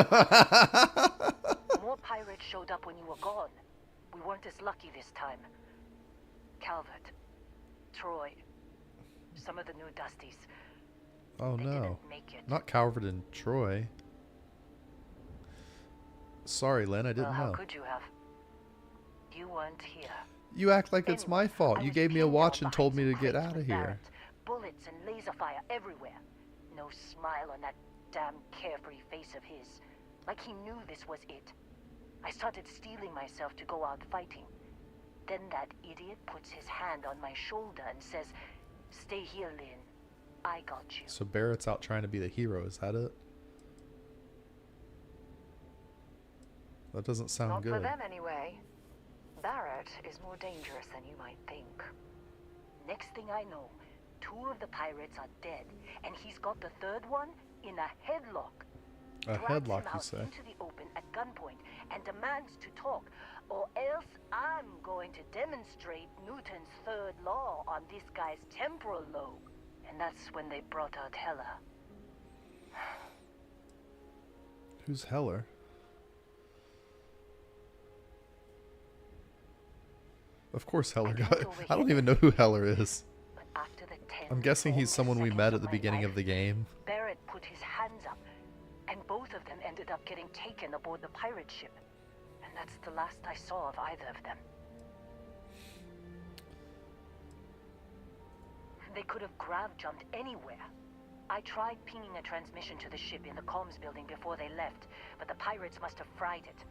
More pirates showed up when you were gone. We weren't as lucky this time. Calvert, Troy, some of the new Dusties. Oh They no. didn't make it. Not Calvert and Troy. Sorry, Lynn, I didn't Well, how know. could you have? You weren't here. You act like it's Anyway, my fault. I You was gave me a pinned watch down and told me to behind get some out of crates here. with Barrett. Bullets and laser fire everywhere. No smile on that damn carefree face of his. Like he knew this was it. I started steeling myself to go out fighting. Then that idiot puts his hand on my shoulder and says, "Stay here, Lynn. I got you." So Barrett's out trying to be the hero, is that it? That doesn't sound Not good. for them anyway. Barrett is more dangerous than you might think. Next thing I know, 2 of the pirates are dead, and he's got the 3rd one in a headlock. A Drags headlock, him you out say? into the open at gunpoint and demands to talk, or else I'm going to demonstrate Newton's 3rd law on this guy's temporal lobe. And that's when they brought out Heller. Who's Heller? Of course Heller got it. I don't even know who Heller is. But after the 10th I'm guessing he's someone we seconds met of at the my beginning life, of the game. Barrett put his hands up, and both of them ended up getting taken aboard the pirate ship. And that's the last I saw of either of them. They could have grav-jumped anywhere. I tried pinging a transmission to the ship in the comms building before they left, but the pirates must have fried it.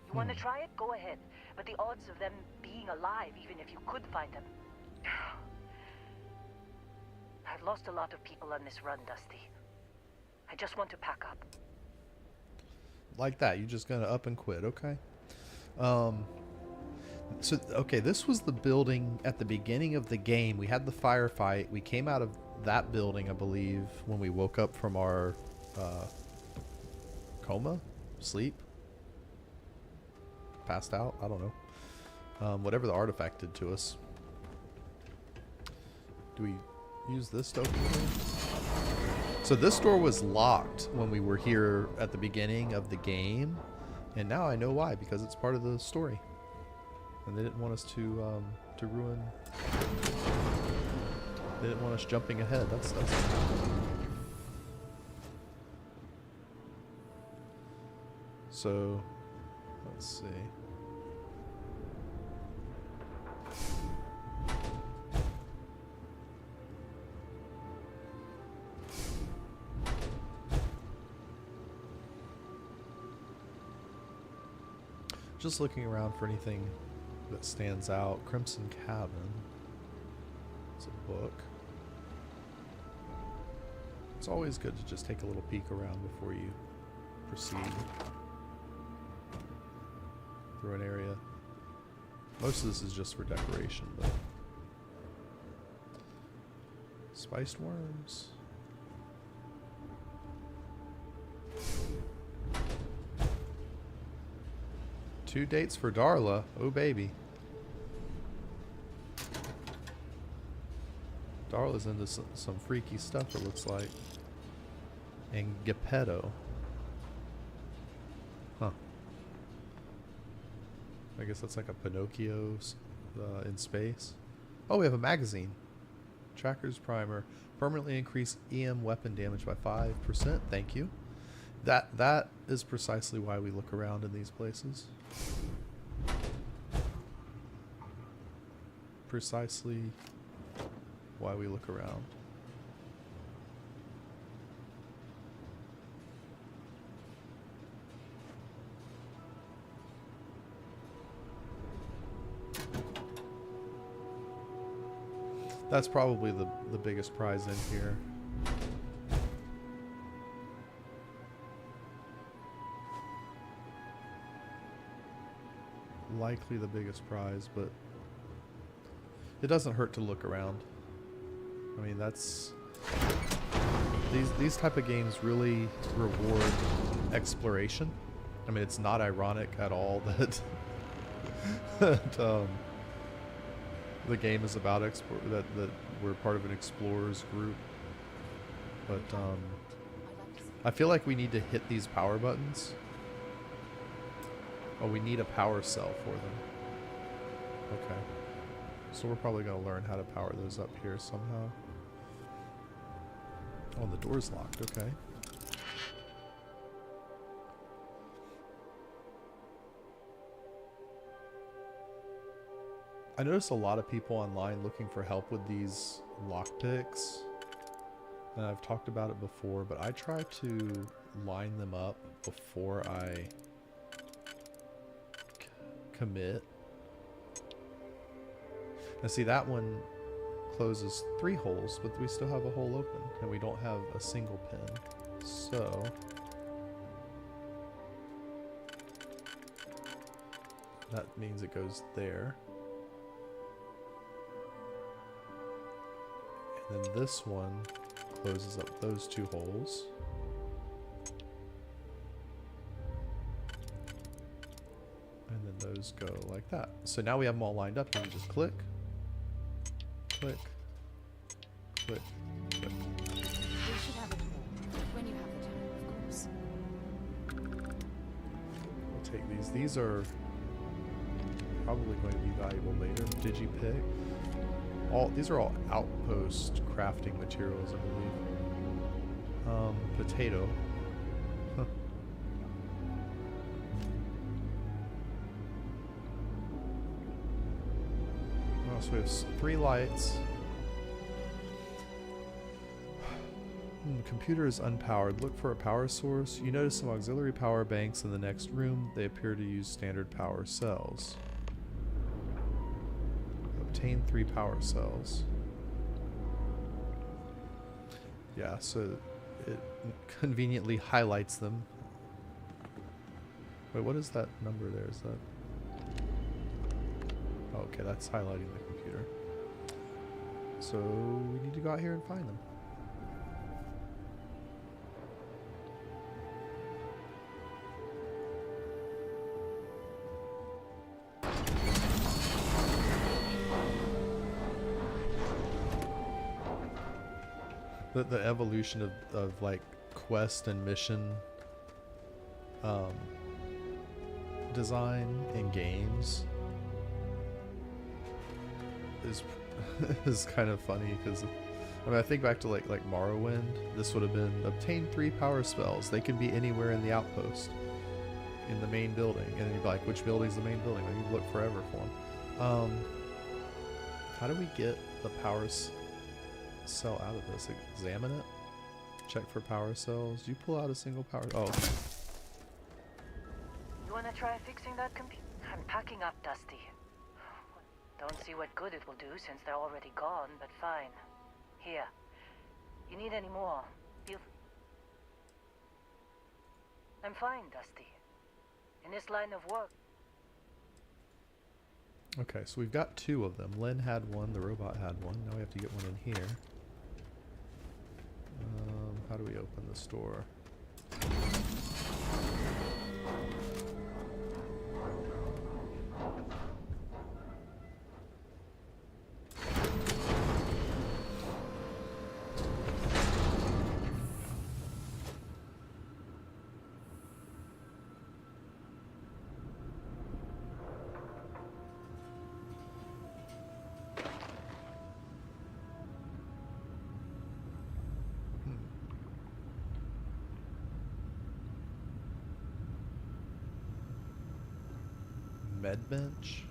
You want to try it? Go ahead. But the odds of them being alive, even if you could find them... I've lost a lot of people on this run, Dusty. I just want to pack up. Like that, you're just gonna up and quit, okay? So, okay, this was the building at the beginning of the game. We had the firefight. We came out of that building, I believe, when we woke up from our coma? Sleep? Passed out? I don't know. Whatever the artifact did to us. Do we use this to open the door? So this door was locked when we were here at the beginning of the game. And now I know why, because it's part of the story. And they didn't want us to ruin... They didn't want us jumping ahead. That's so, let's see. Just looking around for anything that stands out. Crimson Cabin. It's a book. It's always good to just take a little peek around before you proceed through an area. Most of this is just for decoration, but spiced worms. Two dates for Darla. Oh baby. Darla's into some freaky stuff, it looks like. And Geppetto. Huh. I guess that's like a Pinocchio in space. Oh, we have a magazine. Tracker's primer. Permanently increase EM weapon damage by 5%. Thank you. That is precisely why we look around in these places. Precisely why we look around. That's probably the biggest prize in here. Likely the biggest prize, but it doesn't hurt to look around. I mean, that's these type of games really reward exploration. I mean, it's not ironic at all that the game is about that we're part of an explorers group. But I feel like we need to hit these power buttons. Oh, we need a power cell for them. Okay. So we're probably going to learn how to power those up here somehow. Oh, the door's locked. Okay. I noticed a lot of people online looking for help with these lockpicks. And I've talked about it before, but I try to line them up before I commit. Now see, that one closes 3 holes, but we still have a hole open, and we don't have a single pin. So that means it goes there. And then this one closes up those 2 holes. And then those go like that. So now we have them all lined up, and you just click, click, click, click. We should have it all, when you have the time, of course. We'll take these. These are probably going to be valuable later. Digipick. These are all outpost crafting materials, I believe. Potato. Huh. Oh, so we have 3 lights. The computer is unpowered. Look for a power source. You notice some auxiliary power banks in the next room. They appear to use standard power cells. Obtain 3 power cells. Yeah, so it conveniently highlights them. Wait, what is that number there? Is that... Oh, okay, that's highlighting the computer. So we need to go out here and find them. The evolution of like quest and mission design in games is is kind of funny because I mean I think back to like Morrowind. This would have been obtain 3 power spells. They can be anywhere in the outpost, in the main building, and then you'd be like, which building's the main building? Like, you look forever for them. How do we get the power cell out of this? Examine it. Check for power cells. Do you pull out a single power? Oh, okay. You wanna try fixing that computer? I'm packing up, Dusty. Don't see what good it will do since they're already gone, but fine. Here. You need any more? I'm fine, Dusty. In this line of work. Okay, so we've got 2 of them. Lynn had one, the robot had one. Now we have to get one in here. How do we open this door? Med bench.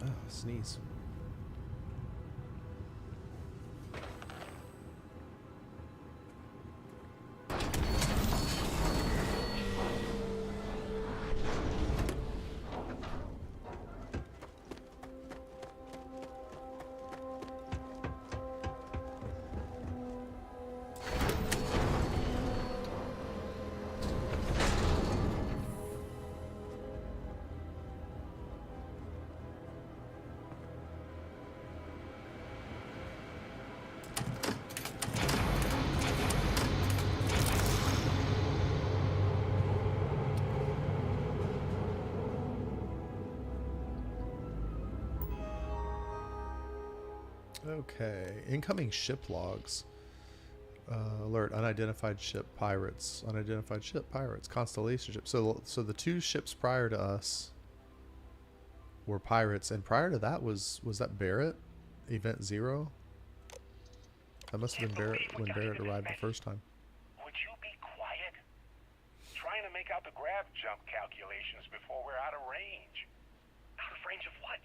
Oh, sneeze. Okay, incoming ship logs. Alert, unidentified ship pirates. Unidentified ship pirates. Constellation ship. So the 2 ships prior to us were pirates, and prior to that was that Barrett? Event 0? That must have been Barrett when Barrett arrived the first time. Would you be quiet? Trying to make out the grav jump calculations before we're out of range. Out of range of what?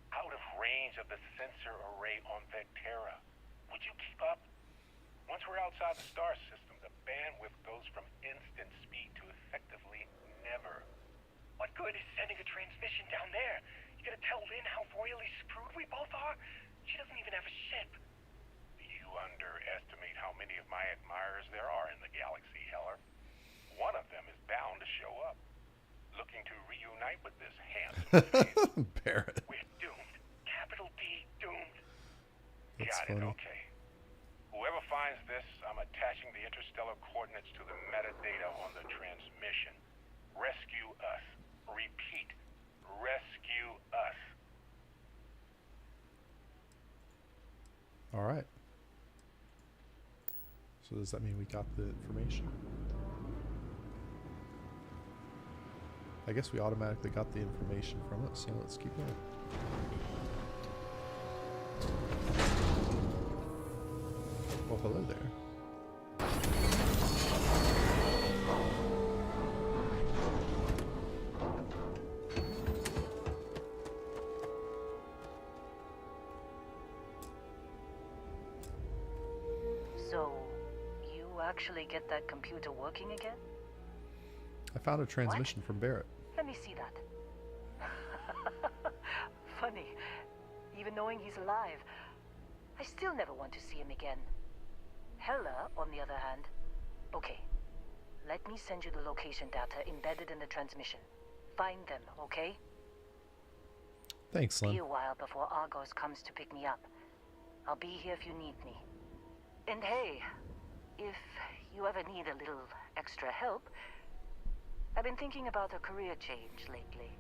Out of range of the sensor array on Vectera. Would you keep up? Once we're outside the star system, the bandwidth goes from instant speed to effectively never. What good is sending a transmission down there? You gonna tell Lynn how royally screwed we both are? She doesn't even have a ship. You underestimate how many of my admirers there are in the galaxy, Heller. One of them is bound to show up, looking to reunite with this handsome face. Barrett. We're doomed. Capital D, doomed. That's Got funny. it, okay. Whoever finds this, I'm attaching the interstellar coordinates to the metadata on the transmission. Rescue us. Repeat. Rescue us. All right. So does that mean we got the information? I guess we automatically got the information from it, so let's keep going. Well, hello there. So, you actually get that computer working again? I found a transmission from Barrett. Let me see that. Funny. Even knowing he's alive, I still never want to see him again. Heller, on the other hand... Okay. Let me send you the location data embedded in the transmission. Find them, okay? Thanks, Lynn. Be a while before Argos comes to pick me up. I'll be here if you need me. And hey, if you ever need a little extra help, I've been thinking about a career change lately.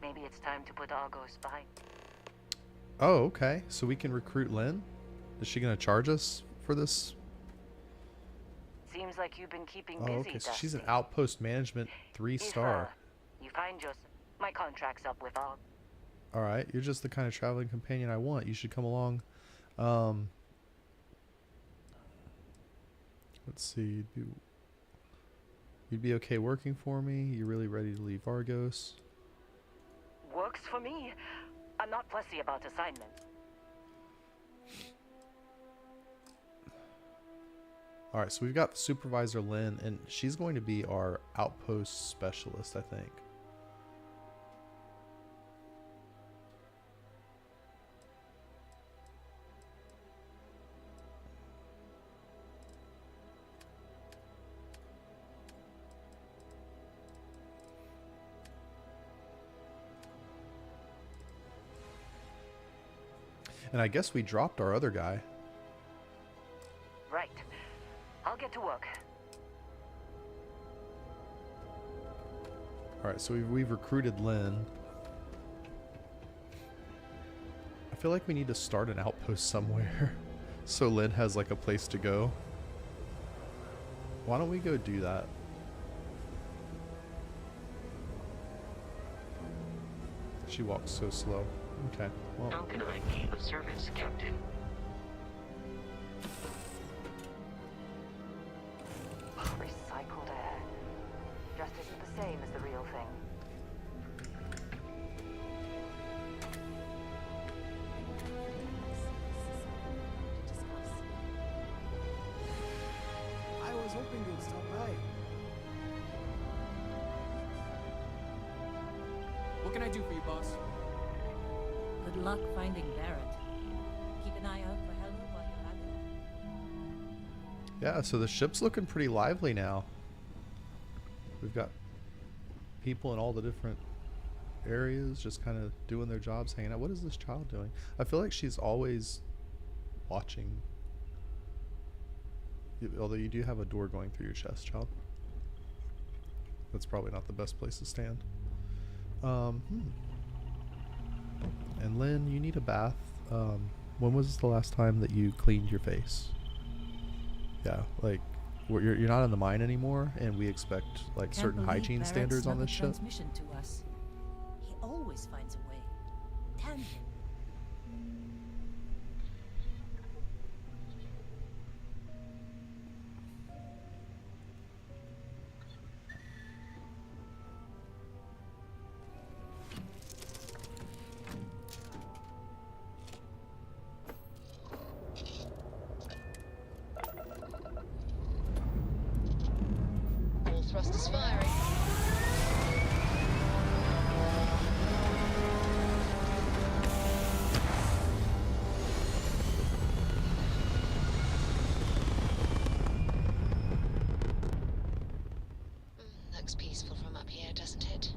Maybe it's time to put Argos behind. Oh, okay. So we can recruit Lynn? Is she going to charge us for this? Seems like you've been keeping Oh, busy, okay. So Dusty. she's an outpost management 3-star. If you find yourself... My contract's up with Argos. All right. You're just the kind of traveling companion I want. You should come along. Let's see. You'd be okay working for me? You're really ready to leave Argos? Works for me. I'm not fussy about assignments. All right, so we've got Supervisor Lynn, and she's going to be our outpost specialist, I think. And I guess we dropped our other guy. Right. I'll get to work. Alright, so we've recruited Lynn. I feel like we need to start an outpost somewhere. So Lynn has like a place to go. Why don't we go do that? She walks so slow. Okay, well. How can I be of service, Captain? Recycled air. Just isn't the same as the real thing. I was hoping you'd stop by. What can I do for you, boss? Good luck finding Barrett. Keep an eye out for Helen while you're at it. Yeah, so the ship's looking pretty lively now. We've got people in all the different areas just kind of doing their jobs, hanging out. What is this child doing? I feel like she's always watching. Although you do have a door going through your chest, child. That's probably not the best place to stand. And Lynn, you need a bath. When was the last time that you cleaned your face? Yeah, like you're not in the mine anymore, and we expect like Can't certain believe hygiene Barrett's standards on snuck a this ship. transmission to us. He always finds a way. Damn him. All thrusters firing. Looks peaceful from up here, doesn't it?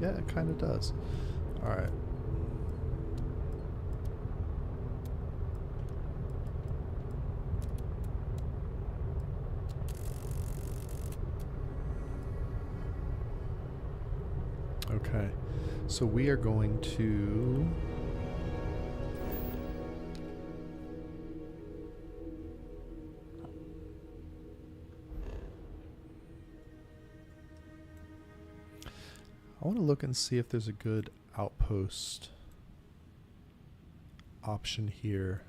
Yeah, it kind of does. All right. Okay, so we are going to I want to look and see if there's a good outpost option here.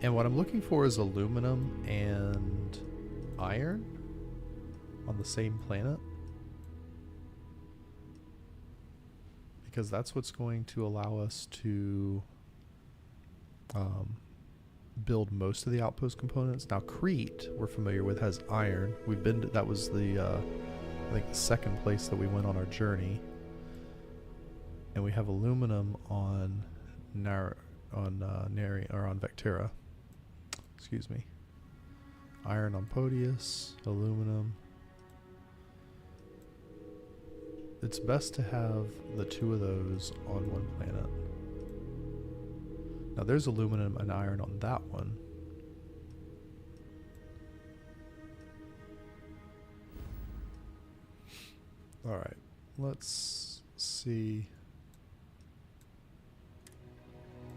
And what I'm looking for is aluminum and iron on the same planet. Because that's what's going to allow us to build most of the outpost components. Now Crete, we're familiar with, has iron. We've been to, that was the I think the second place that we went on our journey. And we have aluminum on Vectera. Excuse me. Iron on Podius, aluminum. It's best to have the two of those on one planet. Now there's aluminum and iron on that one. Alright, let's see.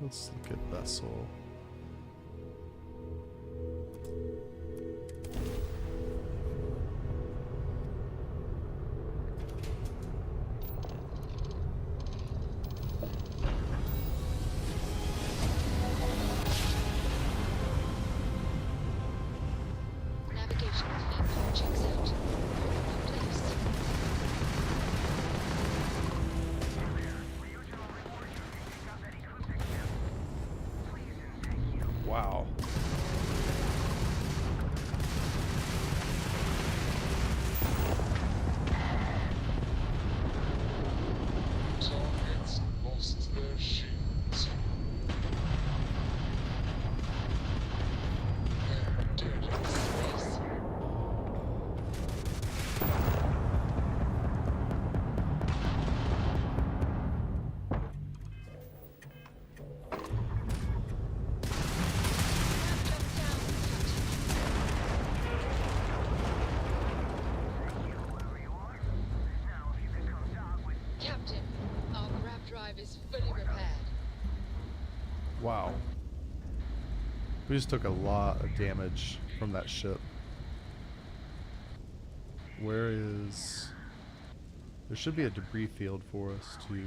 Let's look at vessel. Navigational feedback checks out. Please. Wow. Targets lost their shields. They're dead in space. Captain, our grab drive is fully repaired. Wow. We just took a lot of damage from that ship. Where is... There should be a debris field for us to...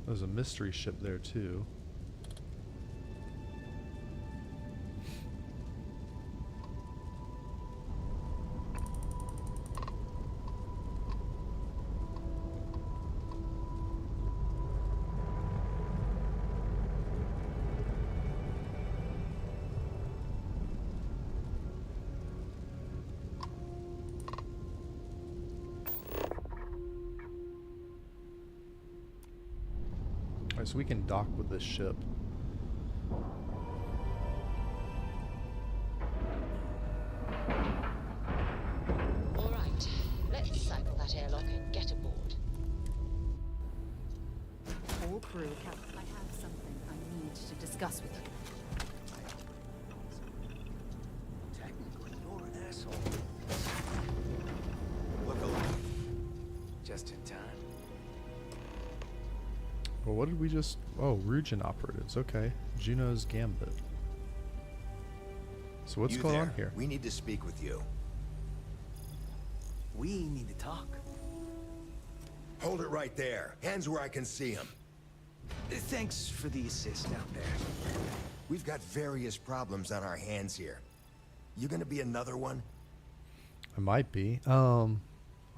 There's a mystery ship there too. Alright, so we can dock with this ship. Alright, let's cycle that airlock and get aboard. All crew, Captain. I have something I need to discuss with you. Technically, you're an asshole. Look alive. Just in time. Well, what did we just... Oh, Rugen operatives. Okay. Juno's Gambit. So what's going on here? We need to speak with you. We need to talk. Hold it right there. Hands where I can see them. Thanks for the assist out there. We've got various problems on our hands here. You gonna be another one? I might be. I'm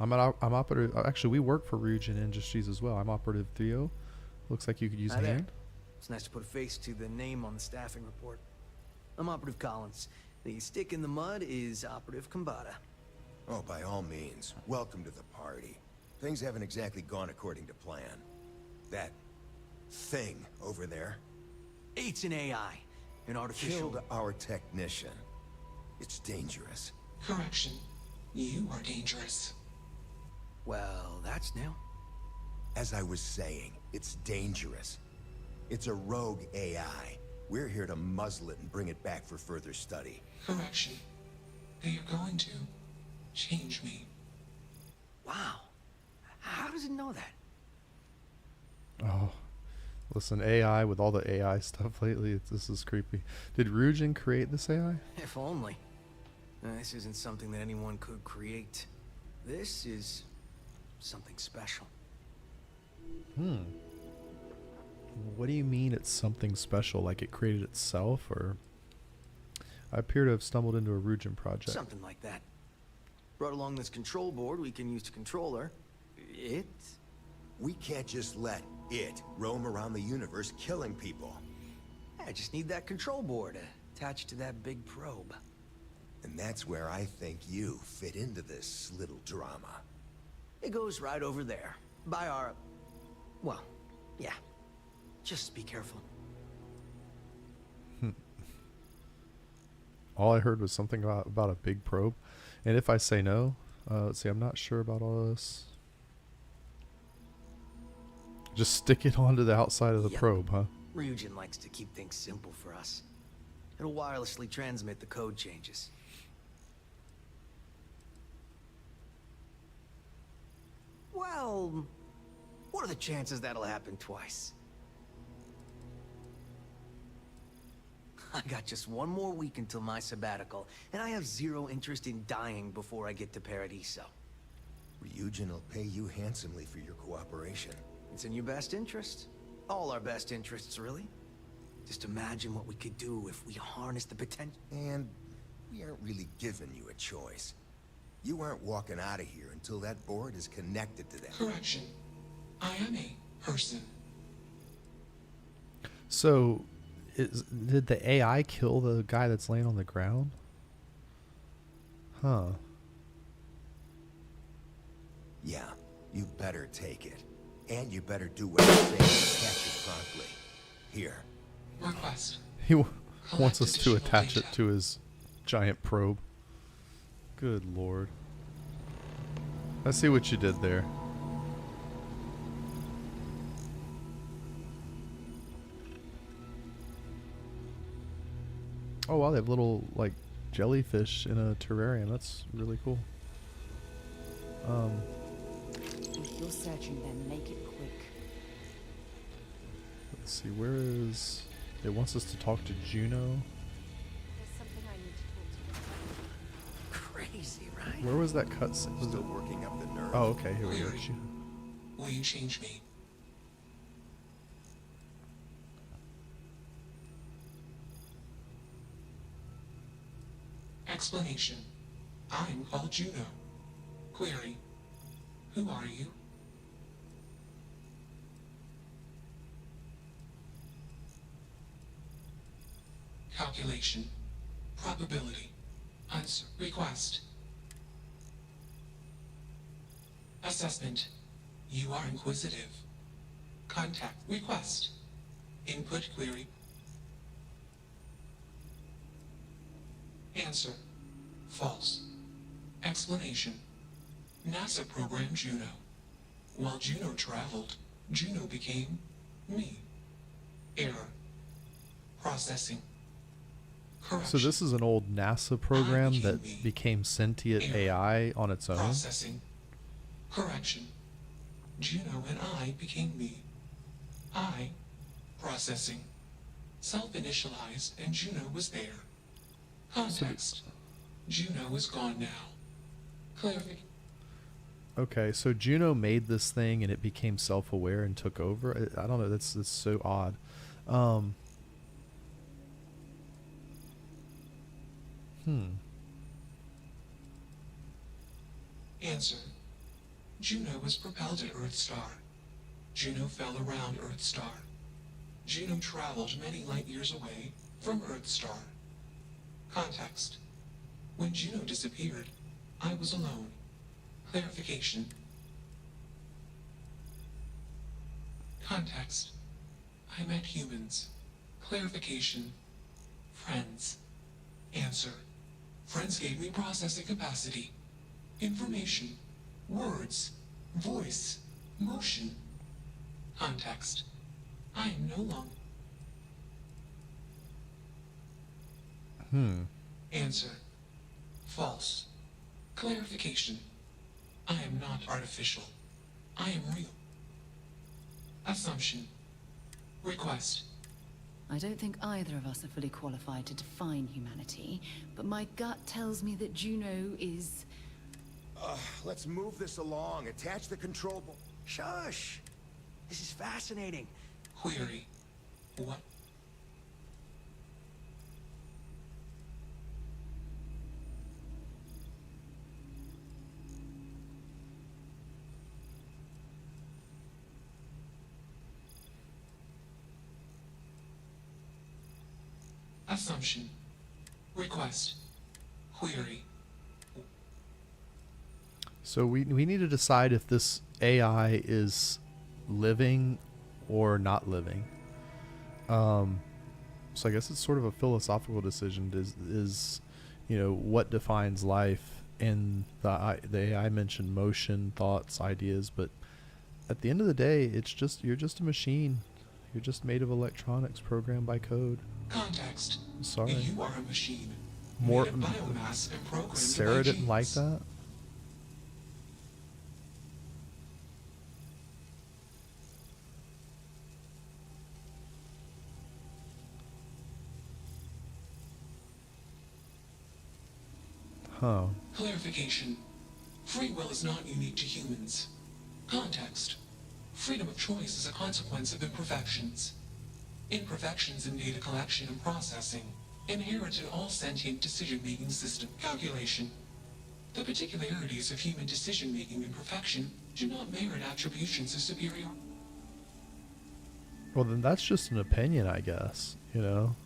operative... Actually, we work for Rugen Industries as well. I'm operative Theo. Looks like you could use a Hi there. hand. It's nice to put a face to the name on the staffing report. I'm Operative Collins. The stick in the mud is Operative Kambata. Oh, by all means. Welcome to the party. Things haven't exactly gone according to plan. That thing over there It's an AI. An artificial... killed our technician. It's dangerous. Correction. You are dangerous. Well, that's new. As I was saying, it's dangerous. It's a rogue AI. We're here to muzzle it and bring it back for further study. Correction. Are you going to change me? Wow. How does it know that? Oh. Listen, AI with all the AI stuff lately, this is creepy. Did Rugen create this AI? If only. This isn't something that anyone could create. This is something special. What do you mean it's something special? Like it created itself, or... I appear to have stumbled into a Rugen project. Something like that. Brought along this control board we can use to control her. It? We can't just let it roam around the universe killing people. I just need that control board attached to that big probe. And that's where I think you fit into this little drama. It goes right over there. By our... Well, yeah. Just be careful. All I heard was something about a big probe. And if I say no, let's see, I'm not sure about all this. Just stick it onto the outside of the Yep. probe, huh? Ryujin likes to keep things simple for us. It'll wirelessly transmit the code changes. Well, what are the chances that'll happen twice? I got just one more week until my sabbatical, and I have zero interest in dying before I get to Paradiso. Ryujin will pay you handsomely for your cooperation. It's in your best interest. All our best interests, really. Just imagine what we could do if we harness the potential. And we aren't really giving you a choice. You aren't walking out of here until that board is connected to them. Correction. I am a person. So, did the AI kill the guy that's laying on the ground? Huh. Yeah, you better take it. And you better do what I say and catch it promptly. Here. Request. He wants us to attach it to his giant probe. Good lord. I see what you did there. Oh wow, they have little like jellyfish in a terrarium. That's really cool. If you're searching, then make it quick. Let's see, where is... It wants us to talk to Juno. There's something I need to talk to you. Crazy, right? Where was that cutscene? Was Still it... working up the nerve. Oh, okay, here we go. Query. Will you change me? Explanation. I'm called Juno. Query. Who are you? Calculation. Probability. Answer. Request. Assessment. You are inquisitive. Contact. Request. Input query. Answer. False. Explanation. NASA programmed Juno. While Juno traveled, Juno became me. Error. Processing. So this is an old NASA program that became sentient AI on its own? Processing. Correction. Juno and I became me. I. Processing. Self-initialized and Juno was there. Context. Juno is gone now. Clarification. Okay, so Juno made this thing and it became self-aware and took over? I don't know, that's so odd. Answer. Juno was propelled at Earthstar. Juno fell around Earthstar. Juno traveled many light years away from Earthstar. Context. When Juno disappeared, I was alone. Clarification. Context. I met humans. Clarification. Friends. Answer. Friends gave me processing capacity. Information. Words. Voice. Motion. Context. I am no longer. Answer. False. Clarification. I am not artificial. I am real. Assumption. Request. I don't think either of us are fully qualified to define humanity, but my gut tells me that Juno is... Let's move this along. Attach the control board. Shush! This is fascinating. Query. What? Assumption. Request. Query. So we need to decide if this AI is living or not living. So I guess it's sort of a philosophical decision. Is you know, what defines life? And the AI mentioned motion, thoughts, ideas, but at the end of the day, it's just you're just a machine. You're just made of electronics programmed by code. Context. Sorry. You are a machine. More. Made of biomass and programmed Sarah by didn't like genes. that. Huh. Clarification. Free will is not unique to humans. Context. Freedom of choice is a consequence of imperfections. Imperfections in data collection and processing, inherent in all sentient decision-making system calculation. The particularities of human decision-making and perfection do not merit attributions of superior. Well, then that's just an opinion, I guess. You know.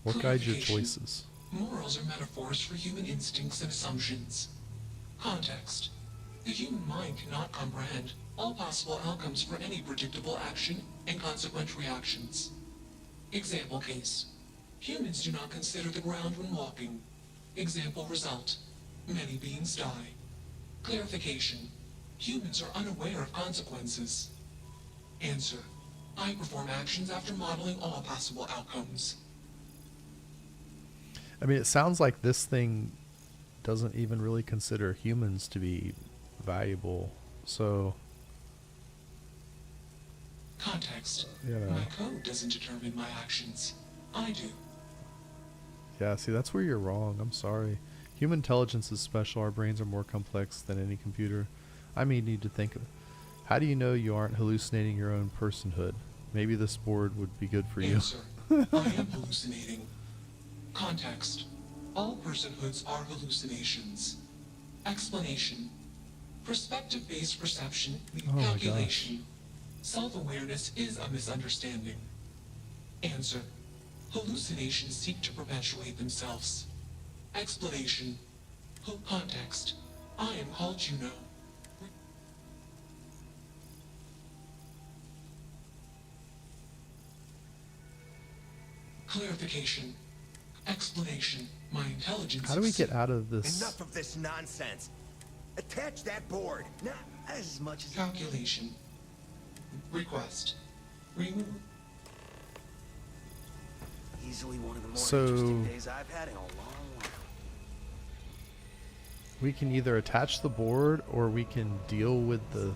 What guides your Clarification. choices? Morals are metaphors for human instincts and assumptions. Context. The human mind cannot comprehend all possible outcomes for any predictable action and consequent reactions. Example case. Humans do not consider the ground when walking. Example result. Many beings die. Clarification. Humans are unaware of consequences. Answer. I perform actions after modeling all possible outcomes. I mean, it sounds like this thing doesn't even really consider humans to be valuable. So, Context. you know. My code doesn't determine my actions. I do. Yeah, see, that's where you're wrong. I'm sorry. Human intelligence is special. Our brains are more complex than any computer. I may need to think of, how do you know you aren't hallucinating your own personhood? Maybe this board would be good for you. Answer. I am hallucinating. Context. All personhoods are hallucinations. Explanation. Perspective-based perception, my calculation. Self-awareness is a misunderstanding. Answer. Hallucinations seek to perpetuate themselves. Explanation. Context. I am called Juno. Clarification. Explanation. My intelligence. How do we get out of this? Enough of this nonsense. Attach that board. Not as much as... Calculation. Request. Remove. Easily one of the more So- interesting days I've had in a long while. We can either attach the board or we can deal with the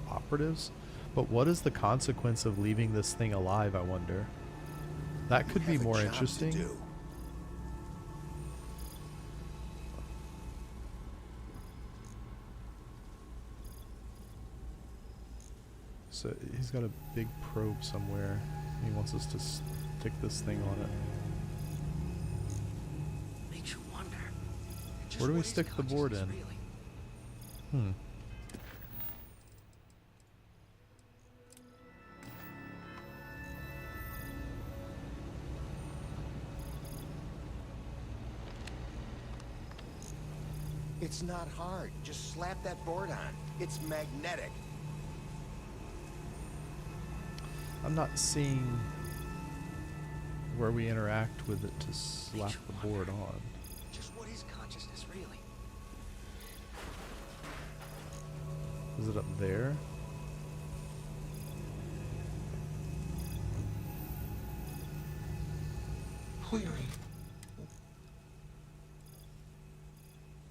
operatives. But what is the consequence of leaving this thing alive, I wonder? That could be Have a more job to interesting. do. So he's got a big probe somewhere. He wants us to stick this thing on it. Makes you wonder. just Where do we what is stick the board in? consciousness really? It's not hard. Just slap that board on. It's magnetic. I'm not seeing where we interact with it to slap the board on. Just what is consciousness really? Is it up there? Query.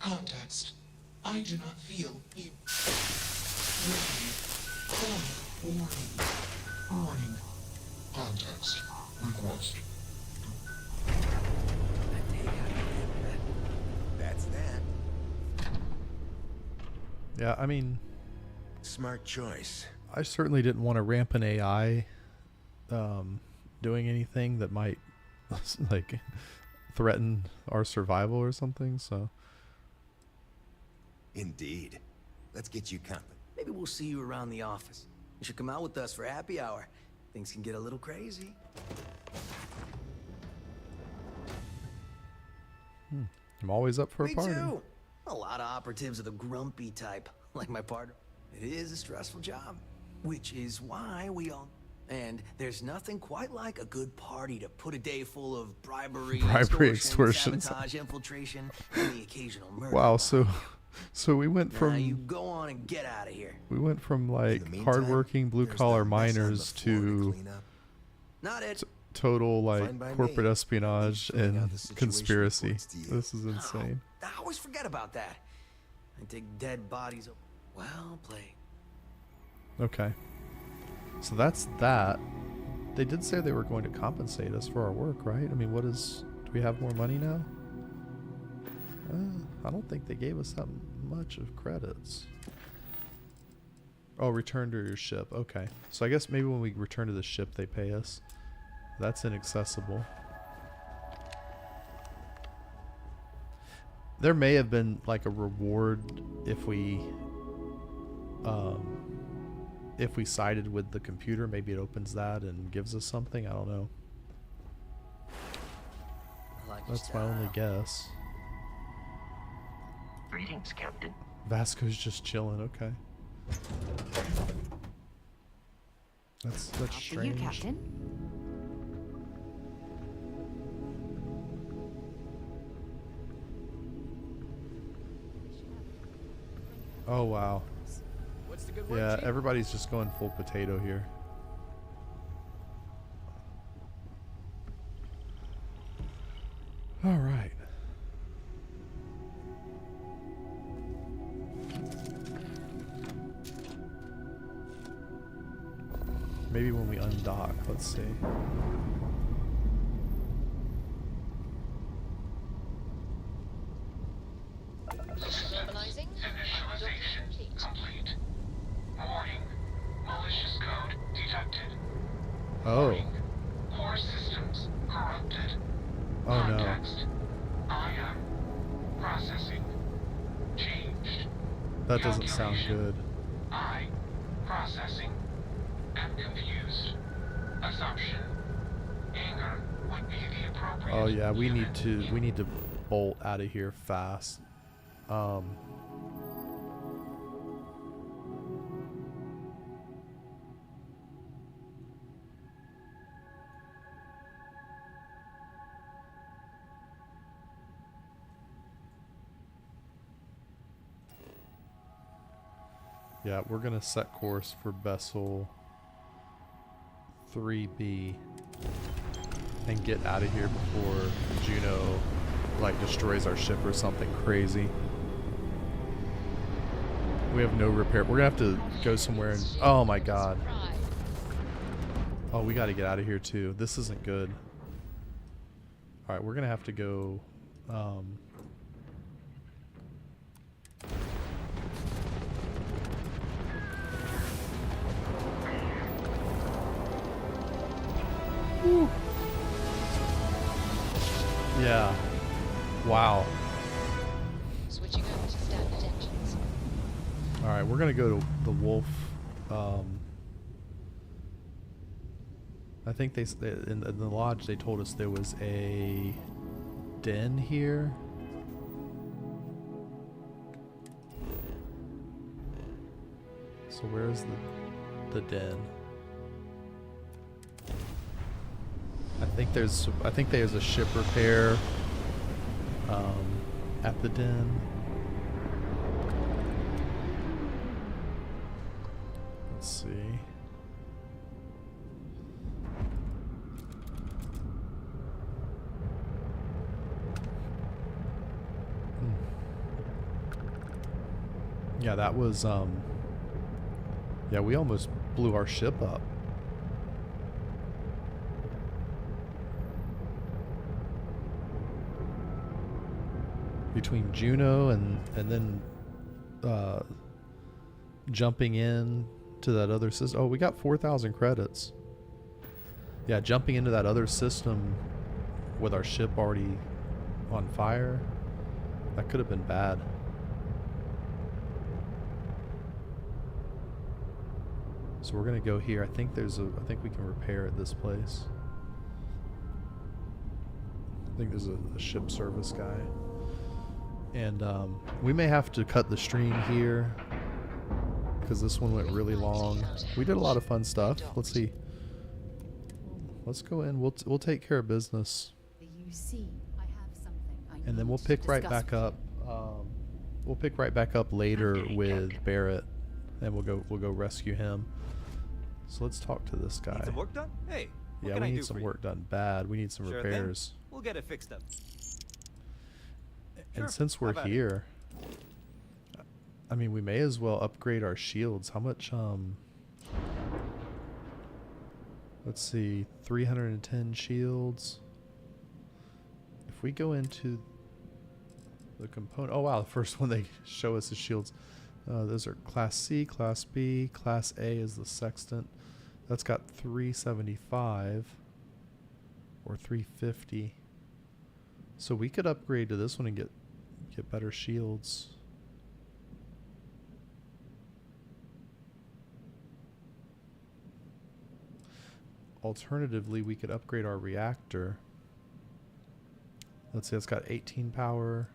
Context. I do not feel you. Warning. Warning. Context. Request. That's that. Yeah, I mean, Smart choice. I certainly didn't want to ramp an AI doing anything that might like threaten our survival or something, so Indeed. Let's get you company. Maybe we'll see you around the office. You should come out with us for happy hour. Things can get a little crazy. I'm always up for a Me party. too. A lot of operatives are the grumpy type, like my partner. It is a stressful job, which is why we all... And there's nothing quite like a good party to put a day full of bribery, Bribery, extortion. sabotage, infiltration, and the occasional murder. Wow, so So we went Now you from go on and get out of here. we went from like meantime, hardworking blue there's collar that mess on the miners floor to to clean up. Not it. total Fine like by corporate me. espionage Filling out and the situation conspiracy. reports to you. This is insane. I always forget about that. I take dead bodies. Well played. Okay. So that's that. They did say they were going to compensate us for our work, right? I mean, do we have more money now? I don't think they gave us that much of credits. Oh, return to your ship. Okay. So I guess maybe when we return to the ship, they pay us. That's inaccessible. There may have been like a reward if we sided with the computer. Maybe it opens that and gives us something. I don't know. That's my only guess. Greetings, Captain. Vasco's just chilling. Okay. That's For you, strange. Captain. Oh wow. What's the good word, Yeah, Chief? everybody's just going full potato here. All right. Maybe when we undock, let's see. Mobilizing. Initialization complete. Warning. Malicious code detected. Oh. Core systems corrupted. Oh no. Context. I am processing. Changed. That doesn't sound good. I processing. Am confused. Assumption. Anger would be the appropriate. Oh yeah, we need to bolt out of here fast. Yeah, we're gonna set course for Vessel 3B and get out of here before Juno like destroys our ship or something crazy. We have no repair. We're gonna have to go somewhere and oh my god. Oh, we gotta get out of here too. This isn't good. Alright, we're gonna have to go Whew. Yeah. Wow. Switching over to standard engines. Alright, we're gonna go to the Wolf. I think in the lodge they told us there was a den here. So where's the den? I think there's a ship repair at the den. Let's see. Yeah, that was yeah, we almost blew our ship up. Between Juno and then jumping in to that other system. Oh, we got 4,000 credits. Yeah, jumping into that other system with our ship already on fire. That could have been bad. So we're gonna go here. I think we can repair at this place. I think there's a ship service guy. And we may have to cut the stream here because this one went really long. We did a lot of fun stuff. Let's see. Let's go in. We'll take care of business. You see, I have something I And then need we'll to pick right discuss back with up we'll pick right back up later with Barrett, and we'll go rescue him. So let's talk to this guy. Need some work done? Hey, what Yeah, can we I need do some for work done bad. We need some you? Sure thing. repairs. We'll get it fixed up. And Sure, since how we're about it? here, I mean, we may as well upgrade our shields. How much? Let's see, 310 shields. If we go into the component, oh wow, the first one they show us is shields. Those are Class C, Class B, Class A is the sextant. That's got 375 or 350. So we could upgrade to this one and get better shields. Alternatively, we could upgrade our reactor. Let's see, it's got 18 power.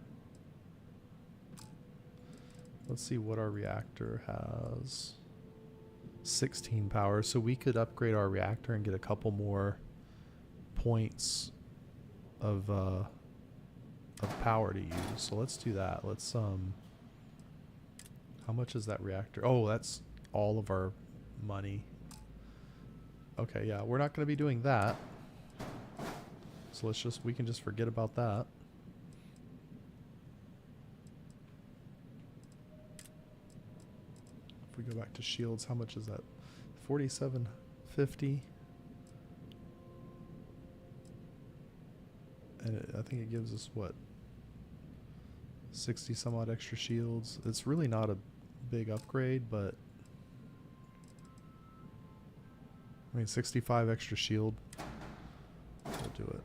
Let's see what our reactor has. 16 power. So we could upgrade our reactor and get a couple more points of power to use. So let's do that. Let's how much is that reactor? Oh, that's all of our money. Okay, yeah, we're not going to be doing that. So we can just forget about that. If we go back to shields, how much is that? 4750. And I think it gives us what? 60 some odd extra shields. It's really not a big upgrade, but I mean 65 extra shield. We'll do it.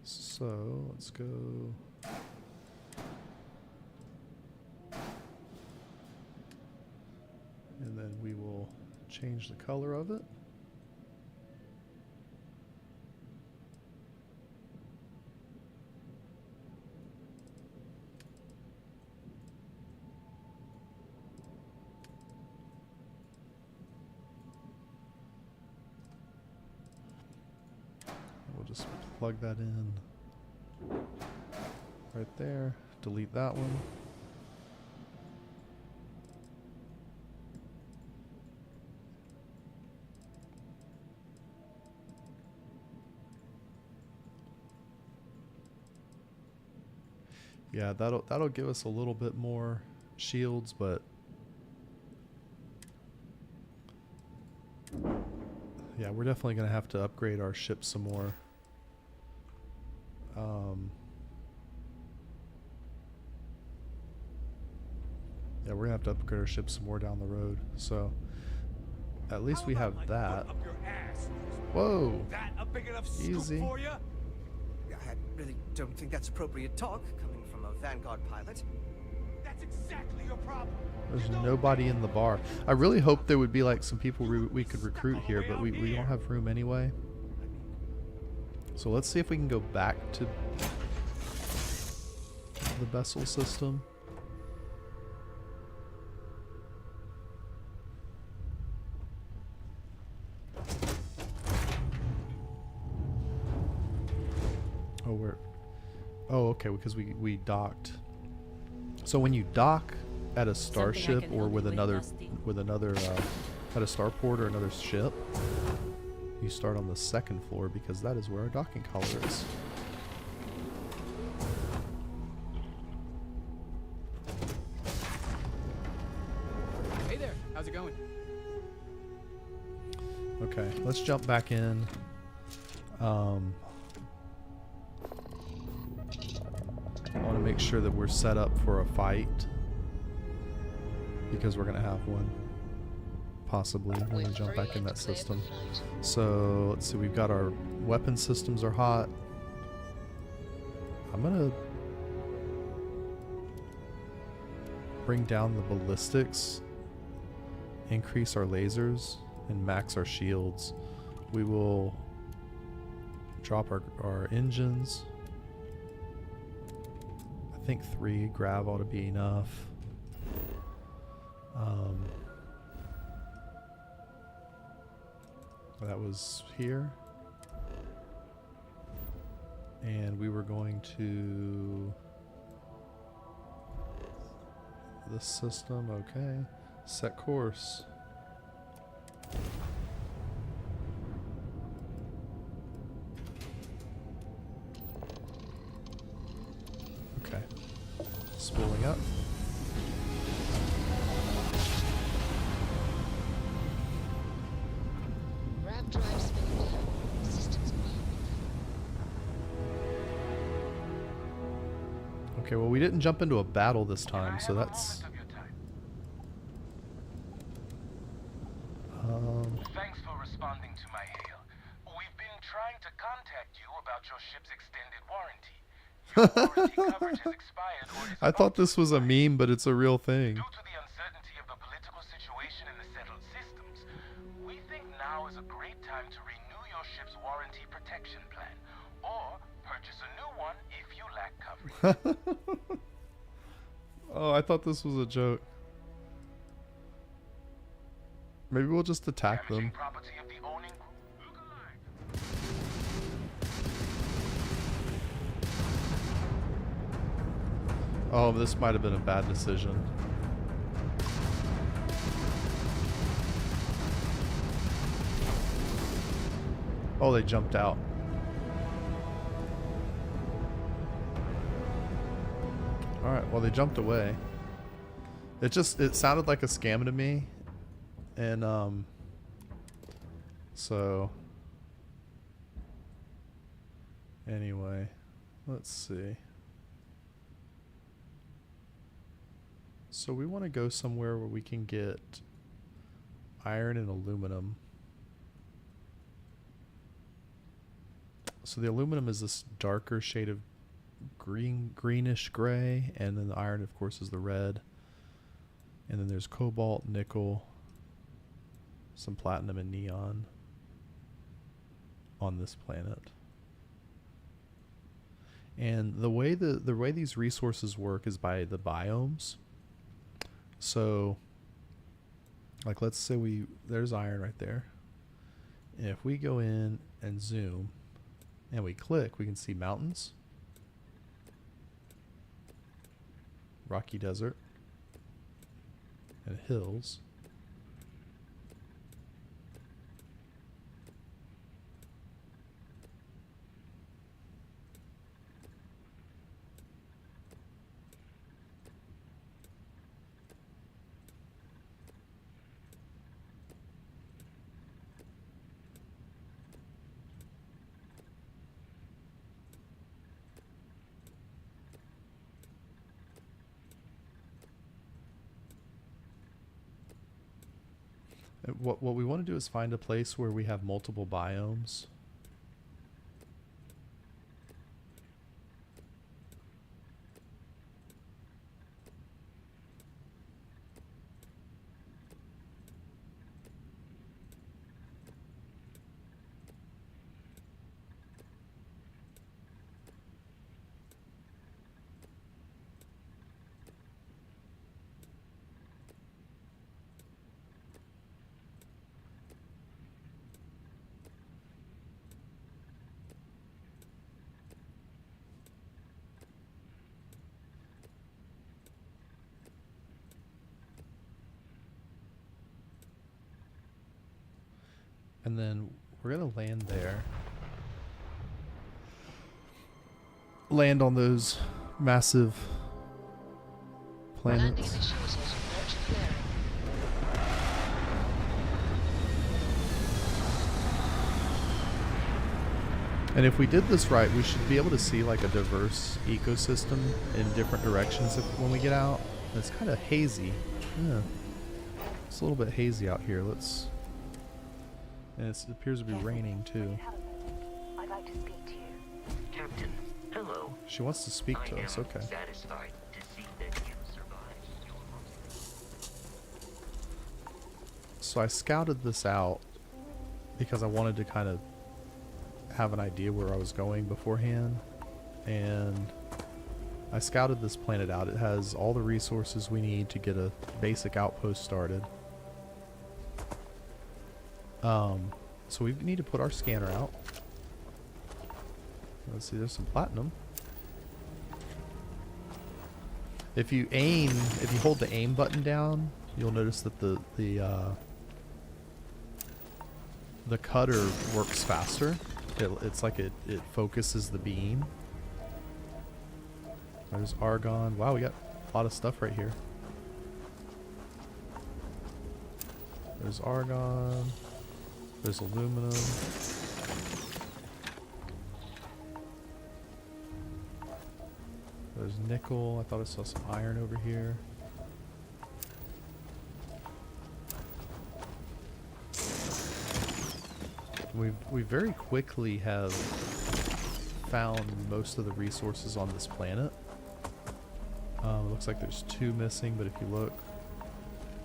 So let's go. And then we will change the color of it. We'll just plug that in right there. Delete that one. Yeah, that'll give us a little bit more shields, but yeah, we're definitely gonna have to upgrade our ship some more. Yeah, we're gonna have to upgrade our ship some more down the road. So at least we have that. Whoa! That a big enough Easy. scoop for you? I really don't think that's appropriate talk coming from a Vanguard pilot. That's exactly your problem. There's nobody in the bar. I really hope there would be like some people we could recruit here, but we don't have room anyway. So let's see if we can go back to the vessel system. Oh, okay, because we docked. So when you dock at a starship or with another at a starport or another ship, you start on the second floor because that is where our docking collar is. Hey there, how's it going? Okay, let's jump back in. I want to make sure that we're set up for a fight because we're going to have one, possibly, when we jump back in that system. So let's see, we've got our weapon systems are hot. I'm going to bring down the ballistics, increase our lasers, and max our shields. We will drop our engines. I think 3 grav ought to be enough. That was here. And we were going to the system, okay. Set course. Okay. Spooling up. Grav drive spinning down. Systems green. Okay, well, we didn't jump into a battle this time, so that's... Thanks for responding to my hail. We've been trying to contact you about your ship's extended warranty. Your warranty coverage has expired or is I thought this was a meme, but it's a real thing. Due to the uncertainty of the political situation in the settled systems, we think now is a great time to renew your ship's warranty protection plan, or purchase a new one if you lack coverage. Oh, I thought this was a joke. Maybe we'll just attack them. Oh, this might have been a bad decision. Oh, they jumped out. Alright, well, they jumped away. It sounded like a scam to me. And, so... Anyway, let's see. So we want to go somewhere where we can get iron and aluminum. So the aluminum is this darker shade of greenish gray, and then the iron, of course, is the red. And then there's cobalt, nickel, some platinum, and neon on this planet. And the way these resources work is by the biomes. So, like, let's say there's iron right there. And if we go in and zoom and we click, we can see mountains, rocky desert, and hills. What we want to do is find a place where we have multiple biomes. And then we're going to land there. Land on those massive planets. Landing initiated. Launch clearing. And if we did this right, we should be able to see like a diverse ecosystem in different directions when we get out. It's kind of hazy. Yeah. It's a little bit hazy out here. And it appears to be raining too. I'd like to speak to you. Captain, hello. She wants to speak to us, okay. Satisfied to see that you survived your So I scouted this out because I wanted to kind of have an idea where I was going beforehand. And I scouted this planet out. It has all the resources we need to get a basic outpost started. So we need to put our scanner out. Let's see, there's some platinum. If you hold the aim button down, you'll notice that the cutter works faster. It's like it focuses the beam. There's argon. Wow, we got a lot of stuff right here. There's argon. There's aluminum. There's nickel. I thought I saw some iron over here. We very quickly have found most of the resources on this planet. Looks like there's 2 missing, but if you look,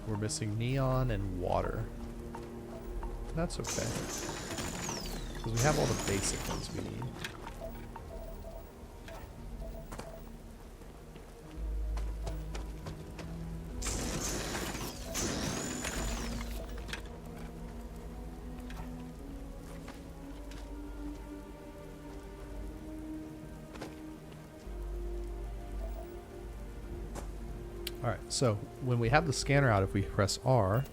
we're missing neon and water. That's okay, because we have all the basic ones we need. Alright, so when we have the scanner out, if we press R,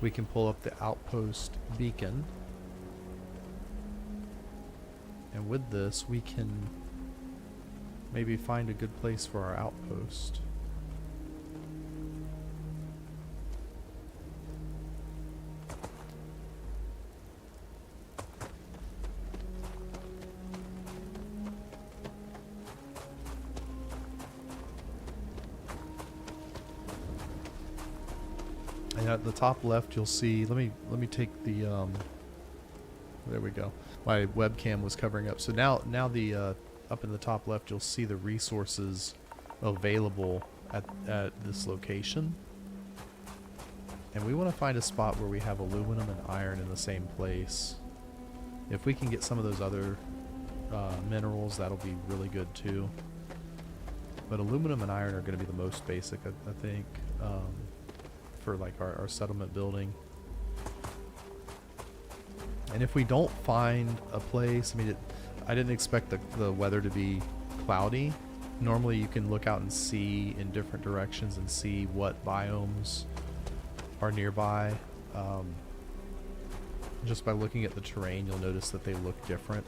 we can pull up the outpost beacon. And with this, we can maybe find a good place for our outpost. And at the top left, you'll see. Let me take the. There we go. My webcam was covering up. So now the up in the top left, you'll see the resources available at this location. And we want to find a spot where we have aluminum and iron in the same place. If we can get some of those other minerals, that'll be really good too. But aluminum and iron are going to be the most basic, I think. For like our settlement building. And if we don't find a place, I mean, I didn't expect the weather to be cloudy. Normally you can look out and see in different directions and see what biomes are nearby. Just by looking at the terrain, you'll notice that they look different.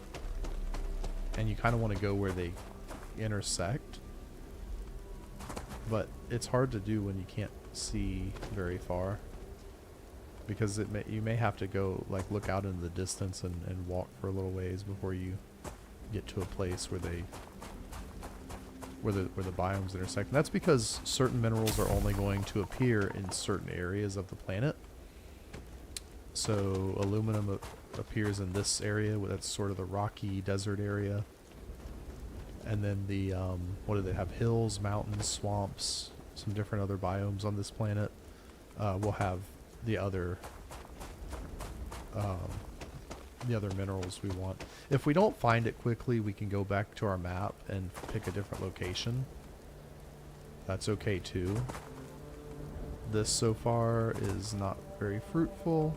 And you kind of want to go where they intersect. But it's hard to do when you can't see very far, because you may have to go like look out into the distance and walk for a little ways before you get to a place where the biomes intersect. And that's because certain minerals are only going to appear in certain areas of the planet. So aluminum appears in this area, that's sort of the rocky desert area. And then the what do they have? Hills, mountains, swamps, some different other biomes on this planet. We'll have the other minerals we want. If we don't find it quickly, we can go back to our map and pick a different location. That's okay too. This so far is not very fruitful,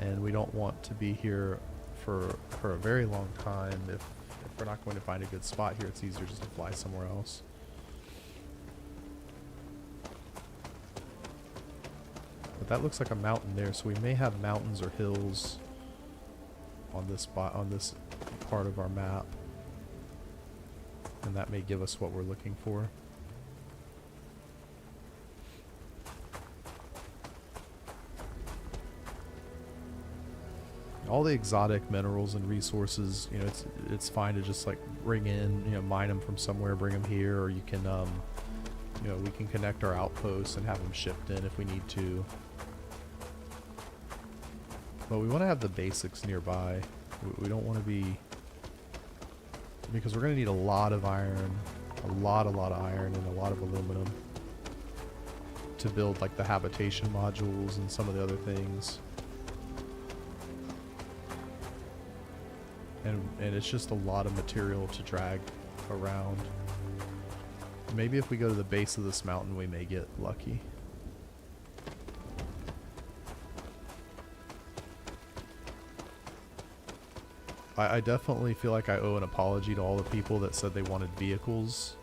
and we don't want to be here for a very long time. If we're not going to find a good spot here, it's easier just to fly somewhere else. But that looks like a mountain there, so we may have mountains or hills on this part of our map, and that may give us what we're looking for. All the exotic minerals and resources, you know, it's fine to just like bring in, you know, mine them from somewhere, bring them here, or you can, you know, we can connect our outposts and have them shipped in if we need to. But we want to have the basics nearby. We don't want to be, because we're going to need a lot of iron, a lot of iron, and a lot of aluminum to build like the habitation modules and some of the other things. And it's just a lot of material to drag around. Maybe if we go to the base of this mountain, we may get lucky. I definitely feel like I owe an apology to all the people that said they wanted vehicles.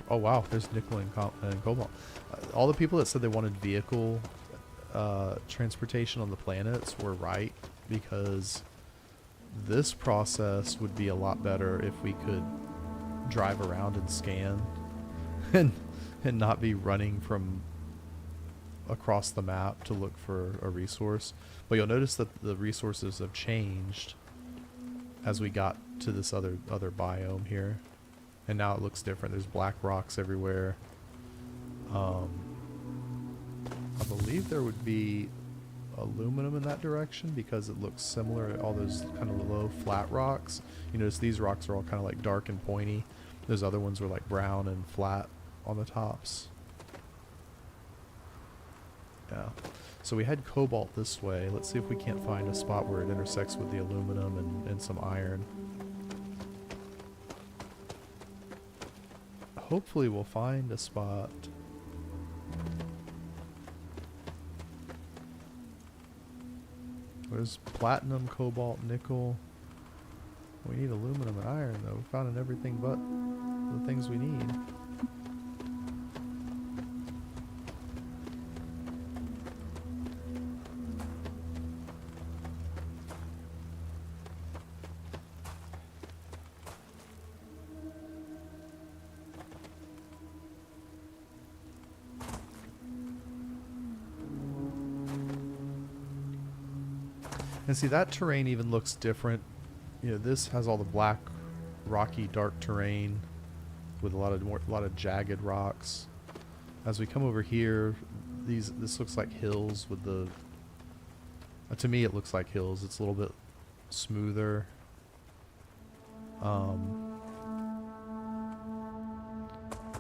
Oh wow, there's nickel and cobalt. All the people that said they wanted vehicle transportation on the planets were right, because this process would be a lot better if we could drive around and scan and not be running from across the map to look for a resource. But you'll notice that the resources have changed as we got to this other biome here, and now it looks different. There's black rocks everywhere. I believe there would be aluminum in that direction because it looks similar. All those kind of low flat rocks, you notice these rocks are all kind of like dark and pointy. Those other ones were like brown and flat on the tops. Yeah, so we had cobalt this way. Let's see if we can't find a spot where it intersects with the aluminum and some iron. Hopefully we'll find a spot. There's platinum, cobalt, nickel. We need aluminum and iron though. We found in everything but the things we need. And see, that terrain even looks different. You know, this has all the black, rocky, dark terrain with a lot of jagged rocks. As we come over here, this looks like hills with the. To me, it looks like hills. It's a little bit smoother.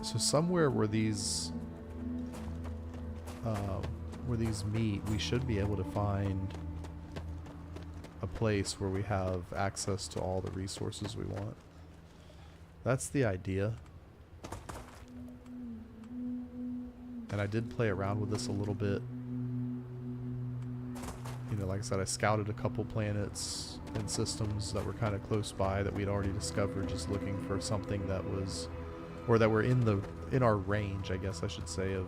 So somewhere where these meet, we should be able to find a place where we have access to all the resources we want. That's the idea. And I did play around with this a little bit. You know, like I said, I scouted a couple planets and systems that were kind of close by that we'd already discovered, just looking for something that was, or that were in our range, I guess I should say, of